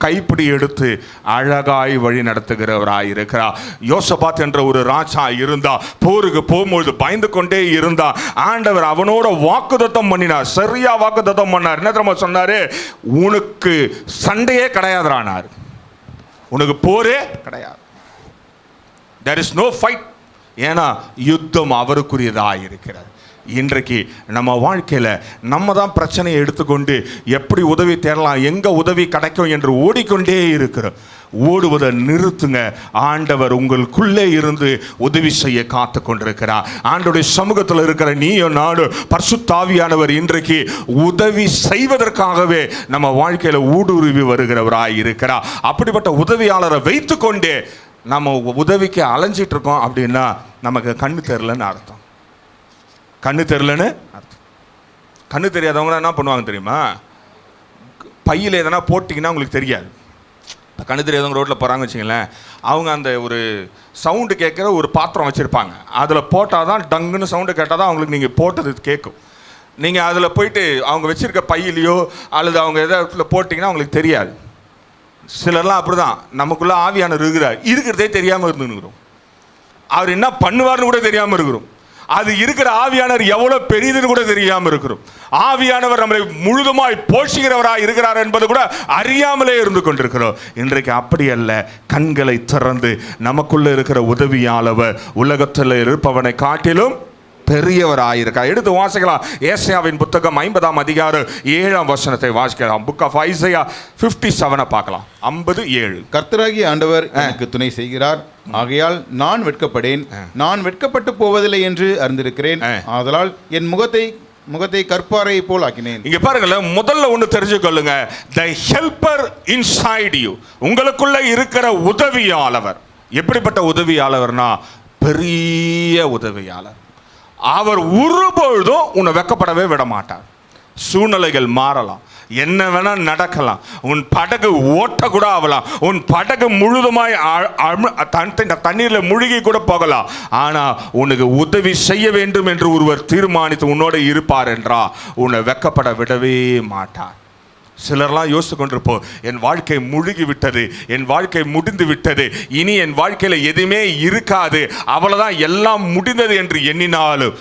கைப்பிடி எடுத்து அழகாய் வழி நடத்துகிறவராய் இருக்கிறார். யோசபாத் என்ற ஒரு ராஜா இருந்தா, போருக்கு போகும்போது பயந்து கொண்டே இருந்தா. ஆண்டவர் அவனோட வாக்குத்தத்தம் பண்ணினார், சரியா வாக்குத்தத்தம் பண்ணார். என்ன தெரியுமா சொன்னாரு? உனக்கு சண்டையே கிடையாதுறானார், உனக்கு போரே கிடையாது. there is no fight. ஏன்னா யுத்தம் அவருக்குரியதாக இருக்கிறது. இன்றைக்கு நம்ம வாழ்க்கையில் நம்ம தான் பிரச்சனையை எடுத்துக்கொண்டு எப்படி உதவி தேடலாம், எங்கே உதவி கிடைக்கும் என்று ஓடிக்கொண்டே இருக்கிறோம். ஓடுவதை நிறுத்துங்க. ஆண்டவர் உங்களுக்குள்ளே இருந்து உதவி செய்ய காத்து கொண்டிருக்கிறார். ஆண்டவருடைய சமூகத்தில் இருக்கிற நீயும் நானும் பரிசுத்த ஆவியானவர் இன்றைக்கு உதவி செய்வதற்காகவே நம்ம வாழ்க்கையில் ஊடுருவி வருகிறவராய் இருக்கிறார். அப்படிப்பட்ட உதவியாளரை வைத்துக்கொண்டே நம்ம உதவிக்கு அலைஞ்சிட்டு இருக்கோம் அப்படின்னா நமக்கு கண்ணு தெரியலன்னு அர்த்தம். கண்ணு தெரியலன்னு அர்த்தம். கண்ணு தெரியாதவங்க என்ன பண்ணுவாங்க தெரியுமா? பையில் எதனா போட்டிங்கன்னா உங்களுக்கு தெரியாது. கண்ணு தெரியாதவங்க ரோட்டில் போகிறாங்க வச்சுங்களேன், அவங்க அந்த ஒரு சவுண்டு கேட்குற ஒரு பாத்திரம் வச்சுருப்பாங்க, அதில் போட்டால் தான் டங்குன்னு சவுண்டு கேட்டால் தான் அவங்களுக்கு நீங்கள் போட்டது கேட்கும். நீங்கள் அதில் போயிட்டு அவங்க வச்சுருக்க பையிலையோ அல்லது அவங்க எதாவது போட்டிங்கன்னா அவங்களுக்கு தெரியாது. சிலர்லாம் அப்படி தான், நமக்குள்ளே ஆவியானவர் இருக்கிறதே தெரியாமல் இருந்துக்கிறோம். அவர் என்ன பண்ணுவார்னு கூட தெரியாமல் இருக்கிறோம். அது இருக்கிற ஆவியானவர் எவ்வளவு பெரியதுன்னு கூட தெரியாமல் இருக்கிறோம். ஆவியானவர் நம்மளை முழுதுமாய் போஷிக்கிறவராக இருக்கிறார் என்பது கூட அறியாமலே இருந்து கொண்டிருக்கிறோம். இன்றைக்கு அப்படி அல்ல. கண்களை திறந்து நமக்குள்ள இருக்கிற உதவியாளவர் உலகத்தில் இருப்பவனை காட்டிலும் பெரியவராயிருக்கா. எடுத்து வாசிக்கலாம். ஏசாயாவின் புத்தகம் 50ஆம் அதிகாரம் 7ஆம் வசனத்தை வாசிக்கலாம். புக் ஆஃப் ஐசையா 57 பார்க்கலாம். 50:7. கர்த்தராகிய ஆண்டவர் எனக்கு துணை செய்கிறார், ஆகையால் நான் வெட்கப்படேன், நான் வெட்கப்பட்டு போவதில்லை என்று அறிந்திருக்கிறேன், ஆதலால் என் முகத்தை கற்பாரை போல் ஆக்கினேன். இங்க பாருங்களேன், முதல்ல ஒன்று தெரிஞ்சுக்கொள்ளுங்க. த ஹெல்பர் இன்சைட் யூ, உங்களுக்குள்ள இருக்கிற உதவியாளவர். எப்படிப்பட்ட உதவியாளர்னா பெரிய உதவியாளர். அவர் ஒருபொழுதும் உன்னை வெக்கப்படவே விட மாட்டார். சூழ்நிலைகள் மாறலாம், என்ன வேணா நடக்கலாம், உன் படகு ஓட்டக்கூட ஆகலாம், உன் படகு முழுதுமாய் தண்ணீரில் முழுகி கூட போகலாம். ஆனால் உனக்கு உதவி செய்ய வேண்டும் என்று ஒருவர் தீர்மானித்து உன்னோடு இருப்பார் என்றா உன்னை வெக்கப்பட விடவே மாட்டார். சிலர்லாம் யோசித்து கொண்டிருப்போம், என் வாழ்க்கை முழுகி விட்டது, என் வாழ்க்கை முடிந்து விட்டது, இனி என் வாழ்க்கையில் எதுவுமே இருக்காது, அவ்வளோதான் எல்லாம் முடிந்தது என்று எண்ணினாலும்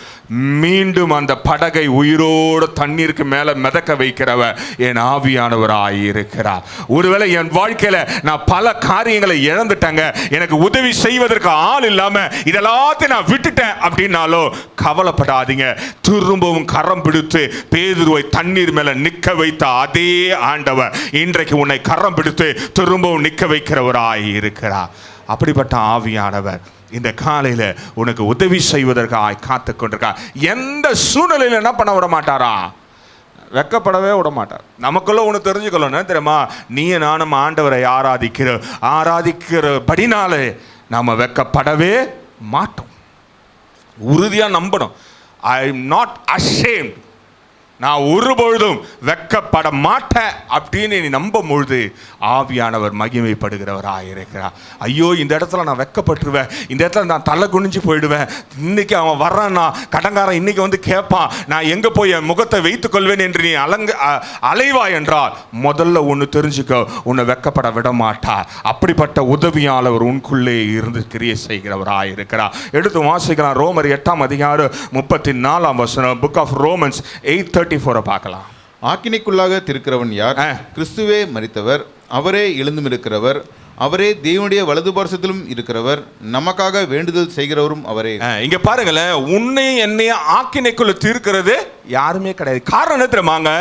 மீண்டும் அந்த படகை உயிரோடு தண்ணீருக்கு மேலே மிதக்க வைக்கிறவர் என் ஆவியானவராய் இருக்கிறார். ஒருவேளை என் வாழ்க்கையில் நான் பல காரியங்களை இழந்துட்டேங்க, எனக்கு உதவி செய்வதற்கு ஆள் இல்லாமல் இதெல்லாத்தையும் நான் விட்டுட்டேன் அப்படின்னாலும் கவலைப்படாதீங்க. திரும்பவும் கரம் பிடித்து பேதுருவை தண்ணீர் மேலே நிற்க வைத்த அதே ஆண்டவர் இன்றைக்கு உன்னை கரம் பிடித்து திரும்பவும் நிற்க வைக்கிறவராய் இருக்கிறார். அப்படிப்பட்ட ஆவியானவர் இந்த காலையில உனக்கு உதவி செய்வதற்காக காத்து கொண்டிருக்கார். எந்த சூழ்நிலையில் என்ன பண்ண விட மாட்டாரா? வெக்கப்படவே விட மாட்டார். நமக்குள்ள ஒன்று தெரிஞ்சுக்கணும் தெரியுமா? நீ நானும் ஆண்டவரை ஆராதிக்கிறபடினாலே நாம வெக்கப்படவே மாட்டோம். உறுதியா நம்பணும். ஐ எம் நாட் அஷேம்ட், நான் ஒருபொழுதும் வெக்கப்பட மாட்டேன் அப்படின்னு நீ நம்பும் பொழுது ஆவியானவர் மகிமைப்படுகிறவராக இருக்கிறார். ஐயோ, இந்த இடத்துல நான் வெக்கப்பட்டுருவேன், இந்த இடத்துல நான் தலை குனிஞ்சு போயிடுவேன், இன்னைக்கு அவன் வர்றான்னா கடங்காரன் இன்னைக்கு வந்து கேட்பான், நான் எங்கே போய் என் முகத்தை வைத்துக் கொள்வேன் என்று நீ அலைவாய் என்றால் முதல்ல ஒன்று தெரிஞ்சுக்க, உன்னை வெக்கப்பட விட மாட்டார். அப்படிப்பட்ட உதவியாளவர் உனக்குள்ளே இருந்து கிரியை செய்கிறவராக இருக்கிறார். எடுத்து வாசிக்கலாம். ரோமர் 8ஆம் அதிகாரம் 34ஆம் வசனம். புக் ஆஃப் ரோமன்ஸ் 8:34 பார்க்கலாம். ஆக்கினைக்குள்ளாக திருக்கிறவன் யார்? கிறிஸ்துவே மரித்தவர், அவரே எழுந்தும் இருக்கிறவர், அவரே தேவனுடைய வலது பார்சத்திலும் இருக்கிறவர், நமக்காக வேண்டுதல் செய்கிறவரும் அவரே. இங்க பாருங்களேன், உன்னை என்னைய ஆக்கினைக்குள்ள தீர்க்கிறது யாருமே கிடையாது. காரணம் என்ன தெரியுமாங்க?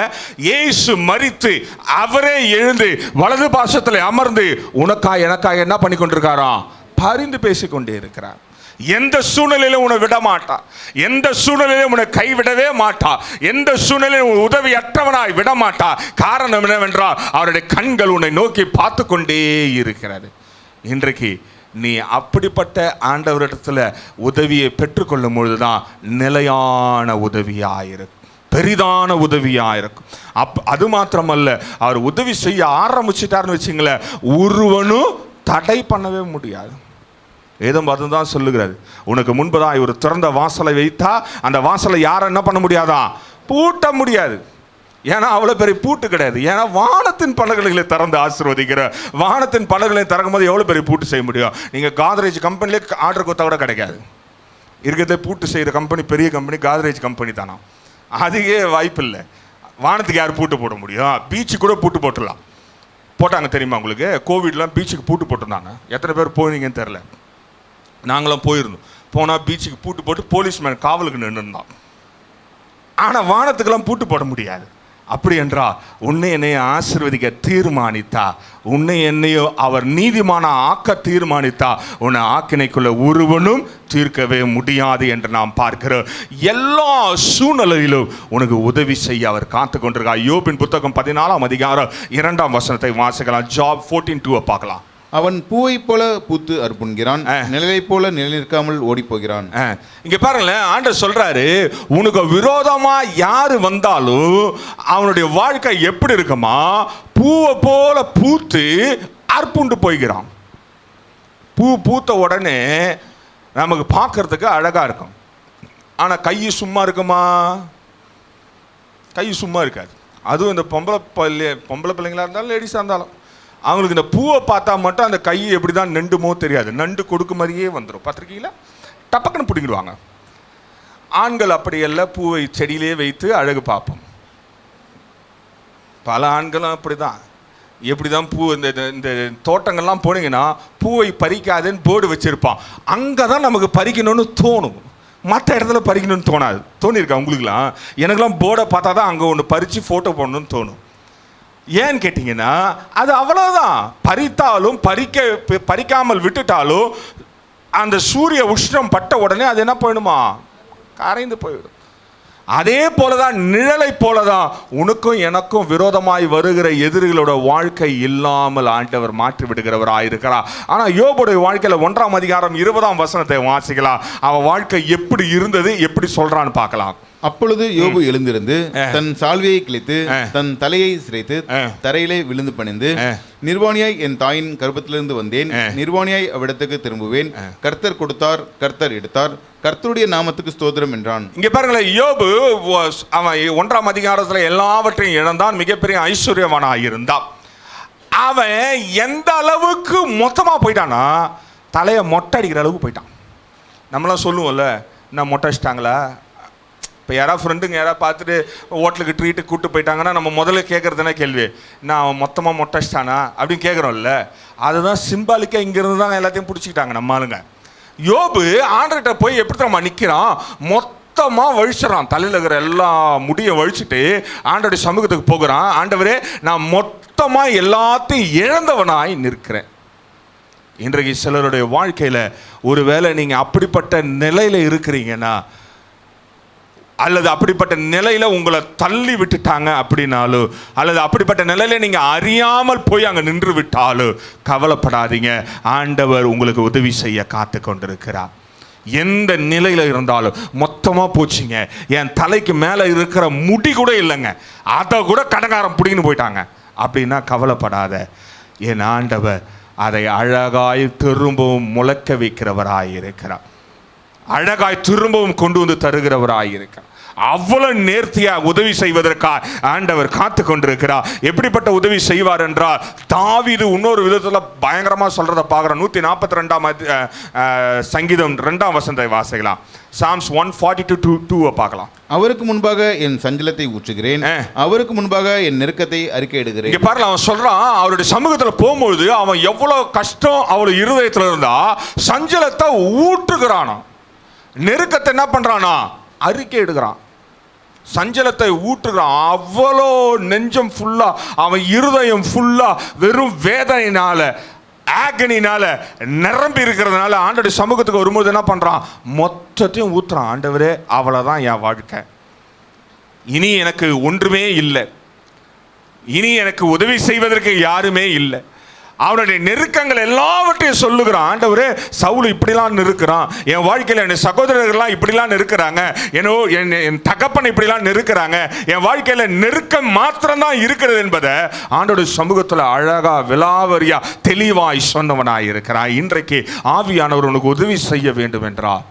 இயேசு மரித்து அவரே எழுந்து வலது பார்சத்தில் அமர்ந்து உனக்காக எனக்காக என்ன பண்ணி கொண்டிருக்காராம்? பரிந்து பேசிக்கொண்டே இருக்கிறார். எந்த சூழ்நிலையிலும் உன்னை விட மாட்டா, எந்த சூழ்நிலையிலும் உன்னை கைவிடவே மாட்டா, எந்த சூழ்நிலையிலும் உதவியற்றவனாய் விட மாட்டா. காரணம் என்னவென்றால் அவருடைய கண்கள் உன்னை நோக்கி பார்த்து கொண்டே இருக்கிறது. இன்றைக்கு நீ அப்படிப்பட்ட ஆண்டவரிடத்தில் உதவியை பெற்றுக்கொள்ளும் பொழுதுதான் நிலையான உதவியாயிருக்கும், பெரிதான உதவியாயிருக்கும். அது மாத்திரமல்ல, அவர் உதவி செய்ய ஆரம்பிச்சிட்டாருன்னு வச்சுங்களேன், ஒருவனும் தடை பண்ணவே முடியாது. வேதம் அதுதான் சொல்லுகிறது. உனக்கு முன்பதாக ஒரு திறந்த வாசலை வைத்தா அந்த வாசலை யாரும் என்ன பண்ண முடியாதா? பூட்ட முடியாது. ஏன்னா அவ்வளோ பெரிய பூட்டு கிடையாது. ஏன்னா வானத்தின் பலகைகளை திறந்து ஆசீர்வதிக்கிற, வானத்தின் பலகைகளை திறக்கும் போது எவ்வளோ பெரிய பூட்டு செய்ய முடியும்? நீங்கள் காத்ரேஜ் கம்பெனிலே ஆர்டர் கொடுத்தா கூட கிடைக்காது. இருக்கிறதே பூட்டு செய்கிற கம்பெனி பெரிய கம்பெனி காத்ரேஜ் கம்பெனி தானா. அதுக்கே வாய்ப்பு இல்லை. வானத்துக்கு யார் பூட்டு போட முடியும்? பீச்சு கூட பூட்டு போட்டுடலாம். போட்டாங்க தெரியுமா உங்களுக்கு? கோவிட்லாம் பீச்சுக்கு பூட்டு போட்டிருந்தாங்க. எத்தனை பேர் போனீங்கன்னு தெரில. நாங்களும் போயிருந்தோம். போனால் பீச்சுக்கு பூட்டு போட்டு போலீஸ்மேன் காவலுக்கு நின்றுருந்தான். ஆனால் வானத்துக்கெல்லாம் பூட்டு போட முடியாது. அப்படி என்றால் உன்னை என்னைய ஆசீர்வதிக்க தீர்மானித்தா, உன்னை என்னையோ அவர் நீதிமான ஆக்க தீர்மானித்தா, உன்னை ஆக்கினைக்குள்ள ஒருவனும் தீர்க்கவே முடியாது என்று நாம் பார்க்கிறோம். எல்லா சூழ்நிலையிலும் உனக்கு உதவி செய்ய அவர் காத்து கொண்டிருக்கார். யோபின் புத்தகம் 14ஆம் அதிகாரம் 2ஆம் வசனத்தை வாசிக்கலாம். ஜாப் 14:2 பார்க்கலாம். அவன் பூவை போல பூத்து அறுப்புண்கிறான், நிழலை போல நிலைநிற்காமல் ஓடி போகிறான். இங்க பாருங்களேன், ஆண்டவர் சொல்றாரு, உனக்கு விரோதமா யாரு வந்தாலும் அவனுடைய வாழ்க்கை எப்படி இருக்குமா? பூவை போல பூத்து அறுப்புண்டு போய்கிறான். பூ பூத்த உடனே நமக்கு பார்க்கறதுக்கு அழகா இருக்கும். ஆனா கை சும்மா இருக்குமா? கை சும்மா இருக்காது. அதுவும் இந்த பொம்பளை பிள்ளைங்களா இருந்தாலும் லேடிஸாக இருந்தாலும் அவங்களுக்கு இந்த பூவை பார்த்தா மட்டும் அந்த கை எப்படி தான் நண்டுமோ தெரியாது. நண்டு கொடுக்கு மாதிரியே வந்துடும். பார்த்துருக்கீங்களா? டப்பக்குன்னு பிடிங்கிடுவாங்க. ஆண்கள் அப்படி எல்லாம் பூவை செடியிலே வைத்து அழகு பார்ப்போம். பல ஆண்களும் அப்படி தான். எப்படி தான் பூ இந்த தோட்டங்கள்லாம் போனீங்கன்னா பூவை பறிக்காதுன்னு போர்டு வச்சுருப்பான். அங்கே தான் நமக்கு பறிக்கணும்னு தோணும். மற்ற இடத்துல பறிக்கணும்னு தோணாது. தோணியிருக்கா உங்களுக்குலாம்? எனக்குலாம் போர்டை பார்த்தா தான் அங்கே ஒன்று பறித்து ஃபோட்டோ போடணும்னு தோணும். ஏன்னு கேட்டிங்கன்னா அது அவ்வளோதான். பறித்தாலும் பறிக்காமல் விட்டுட்டாலும் அந்த சூரிய உஷ்ணம் பட்ட உடனே அது என்ன போயிடுமா? கரைந்து போயிடும். அதே போலதான், நிழலை போலதான் உனக்கும் எனக்கும் விரோதமாய் வருகிற எதிரிகளோட வாழ்க்கை இல்லாமல் ஆண்டவர் மாற்றி விடுகிறவராயிருக்கிறார். ஆனால் யோபுடைய வாழ்க்கையில் 1ஆம் அதிகாரம் 20ஆம் வசனத்தை வாசிக்கலாம். அவன் வாழ்க்கை எப்படி இருந்தது, எப்படி சொல்றான்னு பார்க்கலாம். அப்பொழுது யோபு எழுந்திருந்து தன் சால்வையை கிழித்து தன் தலையை சிரைத்து தரையிலே விழுந்து பணிந்து, நிர்வாணியாய் என் தாயின் கர்ப்பத்திலிருந்து வந்தேன், நிர்வாணியாய் அவ்விடத்துக்கு திரும்புவேன், கர்த்தர் கொடுத்தார், கர்த்தர் எடுத்தார், கர்த்தருடைய நாமத்துக்கு ஸ்தோத்திரம் என்றான். இங்க பாருங்களேன், யோபு அவன் 1ஆம் அதிகாரத்துல எல்லாவற்றையும் இழந்தான். மிகப்பெரிய ஐஸ்வர்யவானாக இருந்தான். அவன் எந்த அளவுக்கு மொத்தமா போயிட்டானா, தலையை மொட்டை அடிக்கிற அளவுக்கு போயிட்டான். நம்மளாம் சொல்லுவோம்ல, நான் மொட்டை அடிச்சிட்டாங்களா? இப்போ யாராவது ஃப்ரெண்டுங்க யாராவது பார்த்துட்டு ஹோட்டலுக்கு ட்ரீட்டு கூப்பிட்டு போயிட்டாங்கன்னா நம்ம முதல்ல கேட்குறதுனா கேள்வி, நான் அவன் மொத்தமாக மொட்டைச்சிட்டானா அப்படின்னு கேட்குறோம்ல. அதுதான் சிம்பாலிக்காக இங்கேருந்து தான் எல்லாத்தையும் பிடிச்சிக்கிட்டாங்க நம்ம ஆளுங்க. யோபு ஆண்டர்கிட்ட போய் எப்படி நம்ம நிற்கிறான்? மொத்தமாக வழிச்சிடறான். தலையில் இருக்கிற எல்லா முடியை வழிச்சிட்டு ஆண்டோடைய சமூகத்துக்கு போகிறான். ஆண்டவரே, நான் மொத்தமாக எல்லாத்தையும் இழந்தவனாய் நிற்கிறேன். இன்றைக்கு சிலருடைய வாழ்க்கையில் ஒருவேளை நீங்கள் அப்படிப்பட்ட நிலையில் இருக்கிறீங்கன்னா, அல்லது அப்படிப்பட்ட நிலையில் உங்களை தள்ளி விட்டுட்டாங்க அப்படின்னாலும், அல்லது அப்படிப்பட்ட நிலையில் நீங்கள் அறியாமல் போய் அங்கே நின்று விட்டாலும் கவலைப்படாதீங்க. ஆண்டவர் உங்களுக்கு உதவி செய்ய காத்து கொண்டிருக்கிறார். எந்த நிலையில் இருந்தாலும் மொத்தமாக போச்சுங்க, என் தலைக்கு மேலே இருக்கிற முடி கூட இல்லைங்க, அதை கூட கடங்காரம் பிடிக்கின்னு போயிட்டாங்க அப்படின்னா கவலைப்படாத. என் ஆண்டவர் அதை அழகாய் திரும்பவும் முளைக்க வைக்கிறவராய் இருக்கிறார். அழகாய் திரும்பவும் கொண்டு வந்து தருகிறவராயிருக்கிறார். அவ்வளவு நேர்த்தியாக உதவி செய்வதற்காக ஆண்டவர் காத்து கொண்டிருக்கிறார். எப்படிப்பட்ட உதவி செய்வார் என்றால், தாவீது இன்னொரு விதத்தில் பயங்கரமாக சொல்றதை பார்க்குறோம். 142ஆம் சங்கீதம் 2ஆம் வசனத்தை வாசிக்கலாம். Psalms 142:2 பார்க்கலாம். அவருக்கு முன்பாக என் சஞ்சலத்தை ஊற்றுகிறேன், அவருக்கு முன்பாக என் நெருக்கத்தை அறிக்கையிடுகிறேன். இங்க பாருங்க, அவன் சொல்றான், அவருடைய சமூகத்தில் போகும்போது அவன் எவ்வளவு கஷ்டம் அவளுடைய இருதயத்தில் இருந்தா சஞ்சலத்தை ஊற்றுகிறானா, நெருக்கத்தை என்ன பண்றானா, அறிக்கை எடுக்கிறான், சஞ்சலத்தை ஊற்றுகிறான். அவ்வளோ நெஞ்சம் ஃபுல்லா, அவன் இருதயம் ஃபுல்லா வெறும் வேதனையினால, ஆகனினால நிரம்பி இருக்கிறதுனால ஆண்டோடைய சமூகத்துக்கு வரும்போது என்ன பண்றான், மொத்தத்தையும் ஊத்துறான். ஆண்டவரே, அவ்வளவுதான் என் வாழ்க்கை, இனி எனக்கு ஒன்றுமே இல்லை, இனி எனக்கு உதவி செய்வதற்கு யாருமே இல்லை. அவனுடைய நெருக்கங்கள் எல்லாவற்றையும் சொல்லுகிறான். ஆண்டவரே, சவுல் இப்படிலாம் நெருக்கிறான், என் வாழ்க்கையில் என் சகோதரர்கள்லாம் இப்படிலாம் நெருக்கிறாங்க, என் தகப்பன் இப்படிலாம் நெருக்கிறாங்க, என் வாழ்க்கையில் நெருக்கம் மாத்திரம்தான் இருக்கிறது என்பதை ஆண்டோடைய சமூகத்தில் அழகா விலாவரியா தெளிவாய் சொன்னவனாய் இருக்கிறான். இன்றைக்கு ஆவியானவர் உனக்கு உதவி செய்ய வேண்டும் என்றால்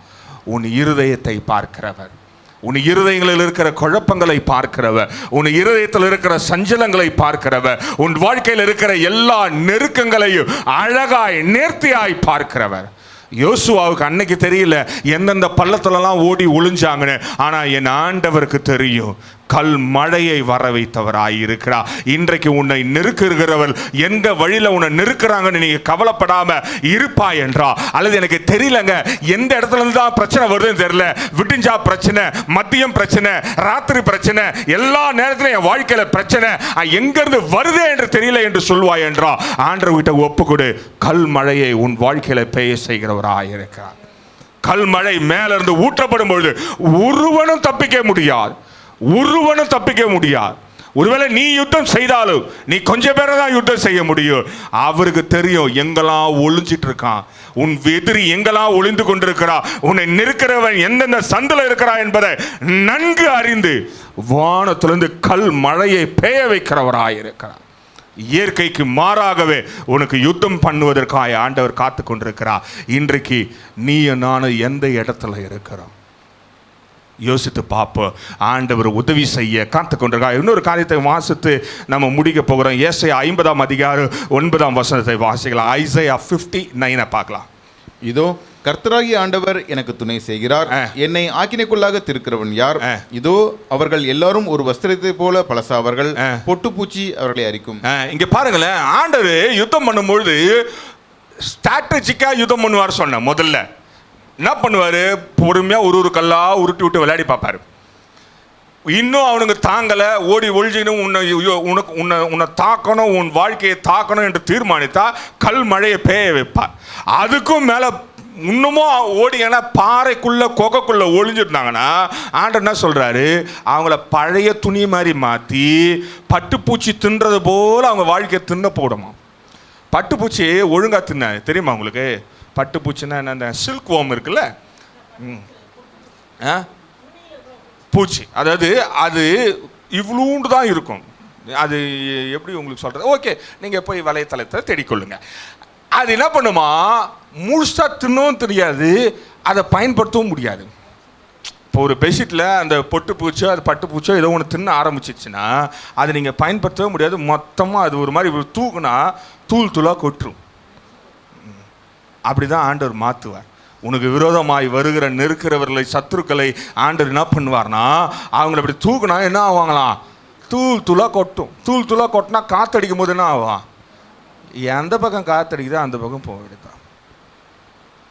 உன் இருதயத்தை பார்க்கிறவர், உன் இருதயங்களில் இருக்கிற குழப்பங்களை பார்க்கிறவர், உன் இருதயத்தில் இருக்கிற சஞ்சலங்களை பார்க்கிறவர், உன் வாழ்க்கையில் இருக்கிற எல்லா நெருக்கங்களையும் அழகாய் நேர்த்தியாய் பார்க்கிறவர். யோசுவாவுக்கு அன்னைக்கு தெரியல எந்தெந்த பள்ளத்துலலாம் ஓடி ஒளிஞ்சாங்கன்னு. ஆனா என் ஆண்டவருக்கு தெரியும், கல் மழையை வர வைத்தவராய் இருக்கிறார். இன்றைக்கு உன்னை நெருக்குகிறவர் எந்த வழியில உன்னை நெருக்கிறாங்கன்னு நீங்க கவலைப்படாம இருப்பாய் என்றா, அல்லது எனக்கு தெரியலங்க எந்த இடத்துல இருந்து தான் பிரச்சனை வருதுன்னு தெரியல, விடிஞ்சா பிரச்சனை, மதியம் பிரச்சனை, ராத்திரி பிரச்சனை, எல்லா நேரத்திலும் என் வாழ்க்கையில பிரச்சனை, எங்க இருந்து வருதே என்று தெரியல என்று சொல்வாய் என்றா, ஆண்டவர்கிட்ட ஒப்புக்கொடு. கல் மழையை உன் வாழ்க்கையில பெய்ய செய்கிறவராய் இருக்கிறார். கல் மழை மேல இருந்து ஊற்றப்படும் பொழுது ஒருவனும் தப்பிக்க முடியாது, ஒருவனும் தப்பிக்க முடியாது. ஒருவேளை நீ யுத்தம் செய்தாலும் நீ கொஞ்சம் பேரை தான் யுத்தம் செய்ய முடியும். அவருக்கு தெரியும் எங்கெல்லாம் ஒளிஞ்சிட்டு இருக்கான், உன் எதிரி எங்கெல்லாம் ஒளிந்து கொண்டிருக்கிறா, உன்னை நெருக்கிறவன் எந்தெந்த சந்தில இருக்கிறா என்பதை நன்கு அறிந்து வானத்திலிருந்து கல் மழையை பெய்ய வைக்கிறவராயிருக்கிறார். இயற்கைக்கு மாறாகவே உனக்கு யுத்தம் பண்ணுவதற்காக ஆண்டவர் காத்து கொண்டிருக்கிறார். இன்றைக்கு நீ நானும் எந்த இடத்துல இருக்கிறோம் யோசித்து பார்ப்போம். ஆண்டவர் உதவி செய்ய காத்து கொண்டிருக்கார். இன்னொரு காரியத்தை வாசித்து நம்ம முடிக்க போகிறோம். ஏசாயா 50ஆம் அதிகாரம் 9ஆம் வசனத்தை வாசிக்கலாம். ஐசையா 59 பார்க்கலாம். இதோ கர்த்தராகிய ஆண்டவர் எனக்கு துணை செய்கிறார், என்னை ஆக்கினைக்குள்ளாக திருக்கிறவன் யார்? இதோ அவர்கள் எல்லாரும் ஒரு வஸ்திரத்தை போல பழசாவார்கள், பொட்டுப்பூச்சி அவர்களை அரிக்கும். இங்க பாருங்களேன், ஆண்டவர் யுத்தம் பண்ணும்பொழுது ஸ்ட்ராட்டஜிக்கா யுத்தம் பண்ணுவார் சொன்ன. முதல்ல என்ன பண்ணுவாரு, பொறுமையா ஒரு கல்லா உருட்டி விட்டு விளையாடி பார்ப்பாரு. இன்னும் அவனுக்கு தாங்கலை, ஓடி ஒழிஞ்சிக்கணும், உன்னை தாக்கணும், உன் வாழ்க்கையை தாக்கணும் என்று தீர்மானித்தா கல் மழையை பெய்ய வைப்பார். அதுக்கும் மேலே இன்னமும் ஓடிங்கன்னா பாறைக்குள்ளே கொகைக்குள்ளே ஒழிஞ்சிருந்தாங்கன்னா ஆண்டவர் என்ன சொல்கிறாரு, அவங்கள பழைய துணி மாதிரி மாற்றி பட்டுப்பூச்சி தின்றது போல் அவங்க வாழ்க்கையை தின்ன போடுமா. பட்டுப்பூச்சி ஒழுங்காக தின்ன தெரியுமா உங்களுக்கு? பட்டுப்பூச்சின்னா என்ன, அந்த சில்க் வார்ம் இருக்குல்ல, பூச்சி, அதாவது அது இவ்வளோண்டு தான் இருக்கும். அது எப்படி உங்களுக்கு சொல்கிறது, ஓகே நீங்கள் போய் வலைத்தளத்தை தேடிக்கொள்ளுங்க. அது என்ன பண்ணுமா, முழுசாக தின்னவும் தெரியாது, அதை பயன்படுத்தவும் முடியாது. இப்போ ஒரு பெட்ஷீட்டில் அந்த பொட்டுப்பூச்சோ அது பட்டுப்பூச்சோ ஏதோ ஒன்று தின்ன ஆரம்பிச்சிச்சுன்னா அதை நீங்கள் பயன்படுத்தவே முடியாது. மொத்தமாக அது ஒரு மாதிரி தூக்குனா தூள் தூளாக கொட்டுரும். அப்படி தான் ஆண்டவர் மாற்றுவார். உனக்கு விரோதமாய் வருகிற நெருக்கிறவர்களை, சத்துருக்களை ஆண்டவர் என்ன பண்ணுவார்னா, அவங்கள அப்படி தூக்குனா என்ன ஆவாங்களாம், தூள் தூளாக கொட்டும். தூள் தூளாக கொட்டினா காற்றடிக்கும் போது என்ன ஆகும், எந்த பக்கம் காற்றடிக்குதோ அந்த பக்கம் போக வேண்டியதான்.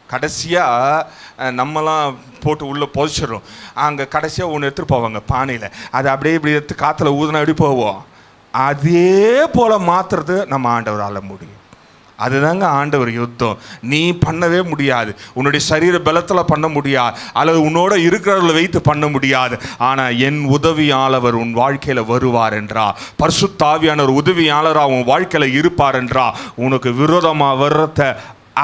கடைசியாக நம்மலாம் போட்டு உள்ளே புதைச்சிடுறோம். அங்கே கடைசியாக ஒன்று எடுத்துகிட்டு போவாங்க பானையில், அதை அப்படியே இப்படி எடுத்து காற்றுல ஊதுனா எப்படி போவோம், அதே போல் மாற்றுறது நம்ம ஆண்டவரால் முடியும். அதுதாங்க ஆண்டவர் யுத்தம். நீ பண்ணவே முடியாது, உன்னுடைய சரீர பலத்தில் பண்ண முடியாது, அல்லது உன்னோட இருக்கிறவர்களை வைத்து பண்ண முடியாது. ஆனால் என் உதவியாளவர் உன் வாழ்க்கையில் வருவார் என்றா, பரிசுத்த ஆவியானவர் உதவியாளராக உன் வாழ்க்கையில் இருப்பார் என்றா, உனக்கு விரோதமாக வர்றத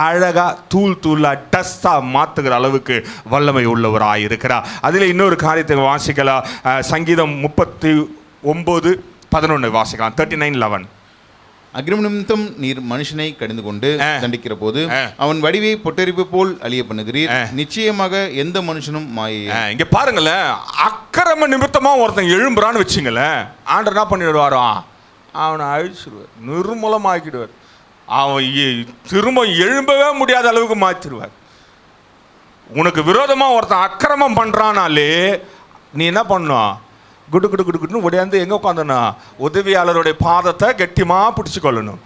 அழகா தூள் தூளா டஸ்டா மாற்றுகிற அளவுக்கு வல்லமை உள்ளவராக இருக்கிறார். அதில் இன்னொரு காரியத்தை வாசிக்கலாம். சங்கீதம் 39:11 வாசிக்கலாம். 39:11. அக்கிரம நிமித்தம் நீர் மனுஷனை கடிந்து கொண்டு தண்டிக்கிற போது அவன் வடிவை பொட்டரிப்பு போல் அழிய பண்ணுகிறீர், நிச்சயமாக எந்த மனுஷனும் மாயை. இங்க பாருங்களேன், அக்கிரம நிமித்தமா ஒருத்தன் எழும்புறான்னு வச்சுங்களேன், ஆண்டவர் என்ன பண்ணிடுவாராம், அவனை அழிச்சிடுவார், நிர்மூலமாக்கிடுவார். அவன் திரும்ப எழும்பவே முடியாத அளவுக்கு மாற்றிடுவார். உனக்கு விரோதமா ஒருத்தன் அக்கிரமம் பண்றானாலே நீ என்ன பண்ணும், குடு குடு குடு குடுன்னு ஒடியாந்து எங்கே உட்காந்துனா உதவியாளருடைய பாதத்தை கெட்டியமாக பிடிச்சிக்கொள்ளணும்.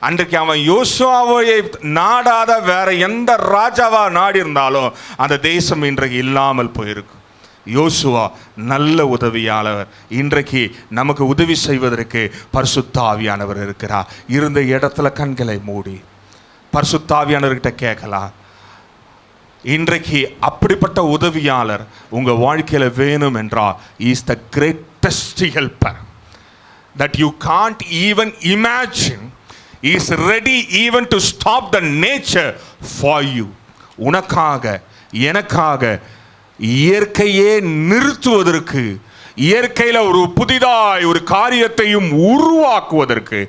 அன்றைக்கு அவன் யோசுவாவை நாடாத வேற எந்த ராஜாவா நாடி இருந்தாலும் அந்த தேசம் இன்றைக்கு இல்லாமல் போயிருக்கும். யோசுவா நல்ல உதவியாளர். இன்றைக்கு நமக்கு உதவி செய்வதற்கு பரிசுத்த ஆவியானவர் இருக்கிறார். இருந்த இடத்துல கண்களை மூடி பரிசுத்த ஆவியானவர்கிட்ட கேட்கலாம். இன்றைக்கு அப்படிப்பட்ட உதவியாளர் உங்க வாழ்க்கையில வேணும் என்றால் is the greatest helper that you can't even imagine. Is ready even to stop the nature for you. உனக்காக எனக்காக இயற்கையே நிறுத்துவதற்கு, இயற்கையில ஒரு புதிதாய் ஒரு காரியத்தையும் உருவாக்குவதற்கு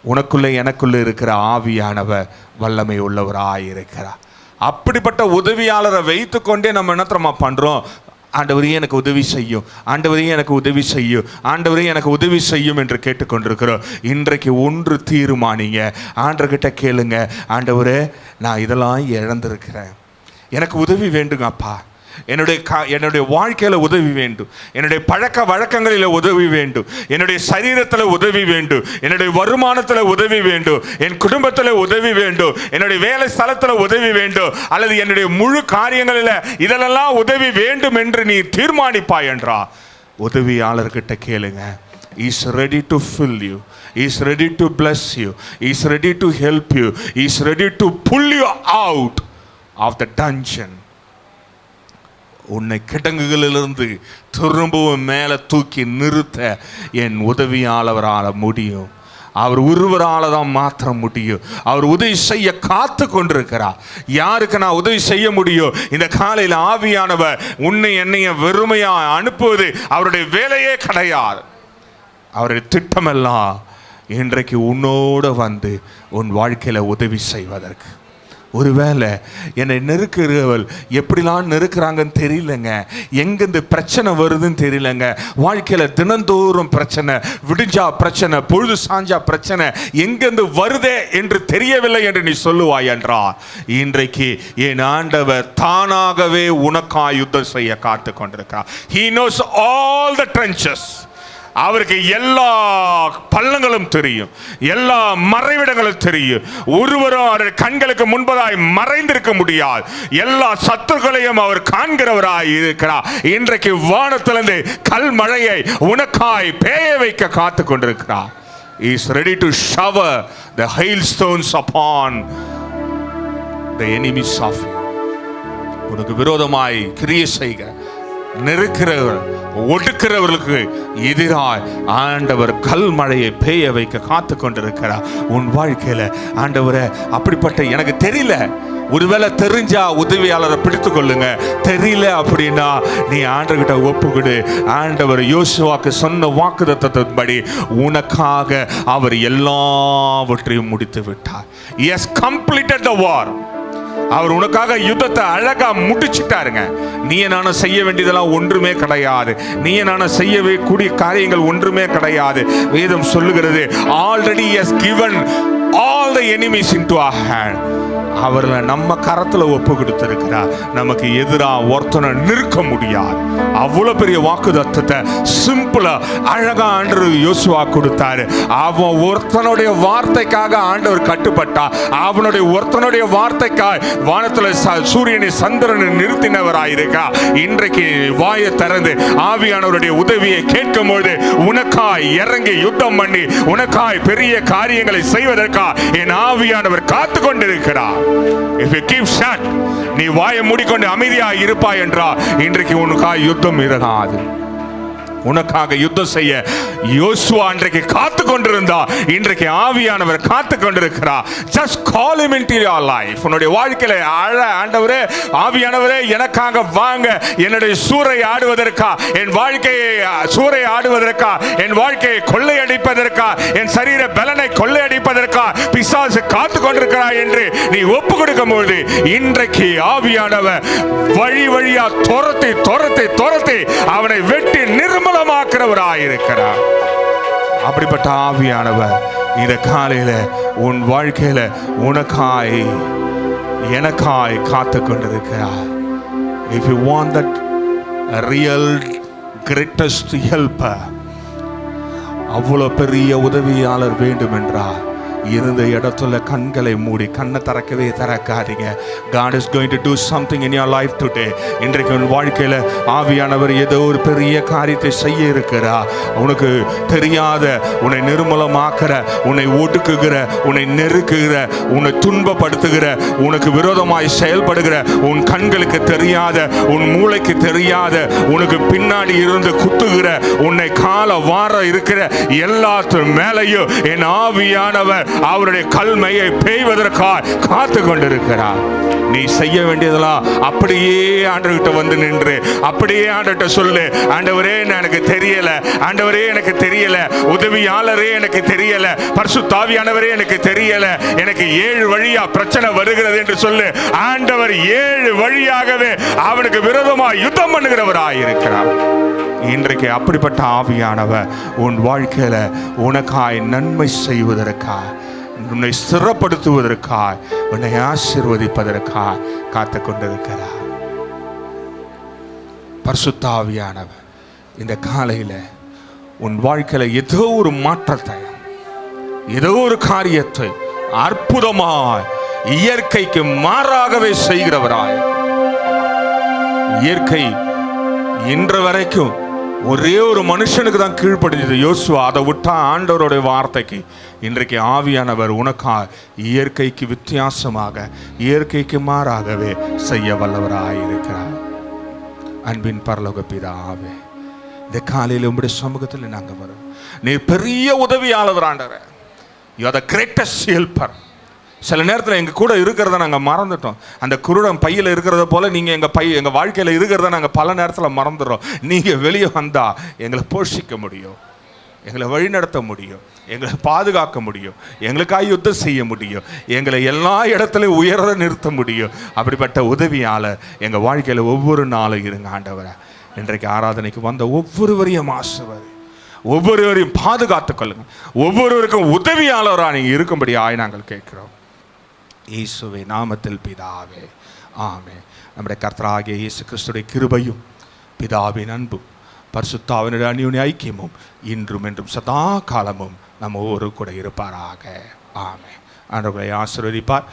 உனக்குள்ள எனக்குள்ள இருக்கிற ஆவியானவர் வல்லமை உள்ளவராயிருக்கிறார். அப்படிப்பட்ட உதவியாளரை வைத்து கொண்டே நம்ம என்ன தெரியுமா பண்றோம்? ஆண்டவரே எனக்கு உதவி செய்யும், ஆண்டவரே எனக்கு உதவி செய்யும், ஆண்டவரே எனக்கு உதவி செய்யும் என்று கேட்டுக்கொண்டிருக்கிறோம். இன்றைக்கு ஒன்று தீர்மானிங்க, ஆண்டவர்கிட்ட கேளுங்க, ஆண்டவரே நான் இதெல்லாம் இழந்திருக்கிறேன், எனக்கு உதவி வேண்டுங்கப்பா, என்னுடைய வாழ்க்கையில் உதவி வேண்டும், என்னுடைய பழக்க வழக்கங்களில் உதவி வேண்டும், என்னுடைய சரீரத்தில் உதவி வேண்டும், என்னுடைய வருமானத்தில் உதவி வேண்டும், என் குடும்பத்தில் உதவி வேண்டும், என்னுடைய வேலை ஸ்தலத்தில் உதவி வேண்டும், அல்லது என்னுடைய முழு காரியங்களில் இதெல்லாம் உதவி வேண்டும் என்று நீ தீர்மானிப்பாய் என்றா உதவியாளர்கிட்ட கேளுங்க. He's ready to fill you. He's ready to bless you. He's ready to help you. He's ready to pull you out of the dungeon. உன்னை கிடங்குகளிலிருந்து திரும்பவும் மேலே தூக்கி நிறுத்த என் உதவியாளரால் முடியும். அவர் ஒருவரால் தான் மாற்ற முடியும். அவர் உதவி செய்ய காத்து கொண்டிருக்கிறார். யாருக்கு நான் உதவி செய்ய முடியும்? இந்த காலையில் ஆவியானவர் உன்னை என்னைய வெறுமையா அனுப்புவது அவருடைய வேலையே கிடையாது. அவருடைய திட்டமெல்லாம் இன்றைக்கு உன்னோடு வந்து உன் வாழ்க்கையில உதவி செய்வதற்கு. ஒருவேளை என்னை நெருக்கிறவள் எப்படிலாம் நெருக்கிறாங்கன்னு தெரியலங்க, எங்கேருந்து பிரச்சனை வருதுன்னு தெரியலங்க, வாழ்க்கையில் தினந்தோறும் பிரச்சனை, விடிஞ்சா பிரச்சனை, பொழுது சாஞ்சா பிரச்சனை, எங்கேருந்து வருதே என்று தெரியவில்லை என்று நீ சொல்லுவாய் என்றார், இன்றைக்கு என் ஆண்டவர் தானாகவே உனக்காய் யுத்தம் செய்ய காத்து கொண்டிருக்கிறார். He knows all the trenches. அவருக்கு எல்லா பள்ளங்களும் தெரியும், எல்லா மறைவிடங்களும் தெரியும். ஒருவரும் அவருடைய கண்களுக்கு முன்பதாய் மறைந்திருக்க முடியாது. எல்லா சத்துருக்களையும் அவர் காண்கிறவராய் இருக்கிறார். இன்றைக்கு வானத்திலிருந்து கல் மழையை உனக்காய் பேய வைக்க காத்து கொண்டிருக்கிறார். He is ready to shower the hailstones upon the enemies of you. உனக்கு விரோதமாய் கிரியை செய்க நெருக்கிறவர் ஒடுக்கிறவர்களுக்கு எதிராய் ஆண்டவர் கல் மழையை பெய்ய வைக்க காத்து கொண்டிருக்கிறார் உன் வாழ்க்கையில. ஆண்டவரே அப்படிப்பட்ட எனக்கு தெரியல, ஒருவேளை தெரிஞ்சா உதவியாளரை பிடித்து கொள்ளுங்க, தெரியல அப்படின்னா நீ ஆண்டவர்கிட்ட ஒப்புக்கிடு. ஆண்டவர் யோசுவாக்கு சொன்ன வாக்குத்தத்தத்தின்படி உனக்காக அவர் எல்லாவற்றையும் முடித்து விட்டார். He has completed the war. அவர் உனக்காக யுத்தத்தை அழகா முடிச்சிட்டாருங்க. நீ நானும் செய்ய வேண்டியதெல்லாம் ஒன்றுமே கிடையாது, நீ நானும் செய்யவே கூடிய காரியங்கள் ஒன்றுமே கிடையாது. வேதம் சொல்லுகிறது, already he has given all the enemies into our hand. அவர்களை நம்ம கரத்துல ஒப்பு கொடுத்திருக்கிறார். நமக்கு எதிராக ஒருத்தனை நிற்க முடியாது. அவ்வளவு பெரிய வாக்குத்தத்தத்தை சிம்பிளா அழகா ஆண்டவர் யோசுவா கொடுத்தாரு. அவன் ஒருத்தனுடைய வார்த்தைக்காக ஆண்டவர் கட்டுப்பட்டா, அவனுடைய ஒருத்தனுடைய வார்த்தைக்காய் வானத்துல சூரியனை சந்திரனை நிறுத்தினவராயிருக்கா. இன்றைக்கு வாயை திறந்து ஆவியானவருடைய உதவியை கேட்கும் பொழுது உனக்காய் இறங்கி யுத்தம் பண்ணி உனக்காய் பெரிய காரியங்களை செய்வதற்கா என் ஆவியானவர் காத்து கொண்டிருக்கிறார். If you keep shut, நீ வாயை மூடிக்கொண்டு அமைதியாக இருப்பாய் என்றால் இன்றைக்கு உனக்காக யுத்தம் இறங்காது. உனக்காக யுத்தம் செய்ய யோசுவா அன்றைக்கு காத்து கொண்டிருந்தா, இன்றைக்கு ஆவியானவர் காத்து கொண்டிருக்கிறார். Just call him into your life. உன்னுடைய வாழ்க்கையில ஆண்டவரே, ஆவியானவரே எனக்காக வாங்க, என்னுடைய சூறை ஆடுவதற்கா, என் வாழ்க்கையை சூறை ஆடுவதற்கா, என் வாழ்க்கையை கொள்ளையடிப்பதற்கா, என் சரீர பலனை கொள்ளையடிப்பதற்கா பிசாசு காத்து கொண்டிருக்கிறார் என்று நீ ஒப்பு கொடுக்கும் பொழுது இன்றைக்கு ஆவியானவர் வழி வழியா துரத்தி துரத்தி துரத்தி அவனை வெட்டி நிர்மூலமாக்குறவராயிருக்கிறார். அப்படிப்பட்ட ஆவியானவர் இந்த காலையில உன் வாழ்க்கையில உனக்காய் எனக்காய் காத்து கொண்டிருக்கிறார். If you want that real greatest helper, அவ்வளவு பெரிய உதவியாளர் வேண்டும் என்றார், இருந்த இடத்துல கண்களை மூடி கண்ணை திறக்கவே திறக்காதீங்க. God is going to do something in your life today. இன்றைக்கு உன் வாழ்க்கையில ஆவியானவர் ஏதோ ஒரு பெரிய காரியத்தை செய்ய இருக்கிறார். உனக்கு தெரியாத, உன்னை நிர்மூலமாக்குற, உன்னை ஒடுக்குகிற, உன்னை நெருக்குகிற, உன்னை துன்பப்படுத்துகிற, உனக்கு விரோதமாய் செயல்படுகிற, உன் கண்களுக்கு தெரியாத, உன் மூளைக்கு தெரியாத, உனக்கு பின்னாடி இருந்து குத்துகிற, உன்னை கால வார இருக்கிற எல்லாத்து மேலையும் என் ஆவியானவர் அவருடைய கல்மையை பெய்வதற்காக காத்து கொண்டிருக்கிறார். நீ செய்ய வேண்டியதெல்லாம் அப்படியே ஆண்டவர்கிட்ட வந்து நின்று அப்படியே ஆண்டவர்கிட்ட சொல்லு, ஆண்டவரே எனக்கு தெரியல, ஆண்டவரே எனக்கு தெரியல, உதவியாளரே எனக்கு தெரியல, பரிசுத்த ஆவியானவரே எனக்கு தெரியல, எனக்கு 7 வழியா பிரச்சனை வருகிறது என்று சொல்லு. ஆண்டவர் 7 வழியாகவே அவனுக்கு விரோதமாக யுத்தம் பண்ணுகிறவராய் இருக்கிறார். இன்றைக்கு அப்படிப்பட்ட ஆவியானவர் உன் வாழ்க்கையில உனக்காய் நன்மை செய்வதற்காய், உன்னை ஸ்திரப்படுத்துவதற்காய், உன்னை ஆசீர்வதிப்பதற்காய் காத்து கொண்டிருக்கிறார். பரிசுத்த ஆவியானவர் இந்த காலையில உன் வாழ்க்கையில ஏதோ ஒரு மாற்றத்தை, ஏதோ ஒரு காரியத்தை அற்புதமாய் இயற்கைக்கு மாறாகவே செய்கிறவராய். இயற்கை இன்று வரைக்கும் ஒரே ஒரு மனுஷனுக்கு தான் கீழ்ப்படிஞ்சது, யோசுவா. அதை விட்டா ஆண்டவருடைய வார்த்தைக்கு. இன்றைக்கு ஆவியானவர் உனக்கா இயற்கைக்கு வித்தியாசமாக, இயற்கைக்கு மாறாகவே செய்ய வல்லவராயிருக்கிறார். அன்பின் பரலோக பிதாவே, இந்த காலையில் உங்களுடைய சமூகத்தில் நாங்கள் வரோம். நீர் பெரிய உதவியாளர் ஆண்டவரே. You are the greatest helper. சில நேரத்தில் எங்கள் கூட இருக்கிறத நாங்கள் மறந்துட்டோம். அந்த குருடன் பையில் இருக்கிறத போல் நீங்கள் எங்கள் வாழ்க்கையில் இருக்கிறத நாங்கள் பல நேரத்தில் மறந்துடுறோம். நீங்கள் வெளியே வந்தால் எங்களை போஷிக்க முடியும், எங்களை வழிநடத்த முடியும், எங்களை பாதுகாக்க முடியும், எங்களுக்காக யுத்தம் செய்ய முடியும், எங்களை எல்லா இடத்துலையும் உயர நிறுத்த முடியும். அப்படிப்பட்ட உதவியாளர் எங்கள் வாழ்க்கையில் ஒவ்வொரு நாளும் இருங்க ஆண்டவரை. இன்றைக்கு ஆராதனைக்கு வந்த ஒவ்வொருவரையும் ஆசீர்வதி, ஒவ்வொருவரையும் பாதுகாத்துக் கொள்ளுங்க, ஒவ்வொருவருக்கும் உதவியாளராக நீங்கள் இருக்கும்படியாய் நாங்கள் கேட்கிறோம். இயேசுவே நாமத்தில் பிதாவே, ஆமென். நம்முடைய கர்த்தராகிய இயேசு கிறிஸ்துடைய கிருபையும் பிதாவின் அன்பும் பரிசுத்த ஆவியினுடைய அந்யோன்ய ஐக்கியமும் இன்றும் என்றும் சதா காலமும் நம்ம ஒவ்வொரு கூட இருப்பாராக. ஆமென். ஆண்டவரை ஆசீர்வதிப்பார்.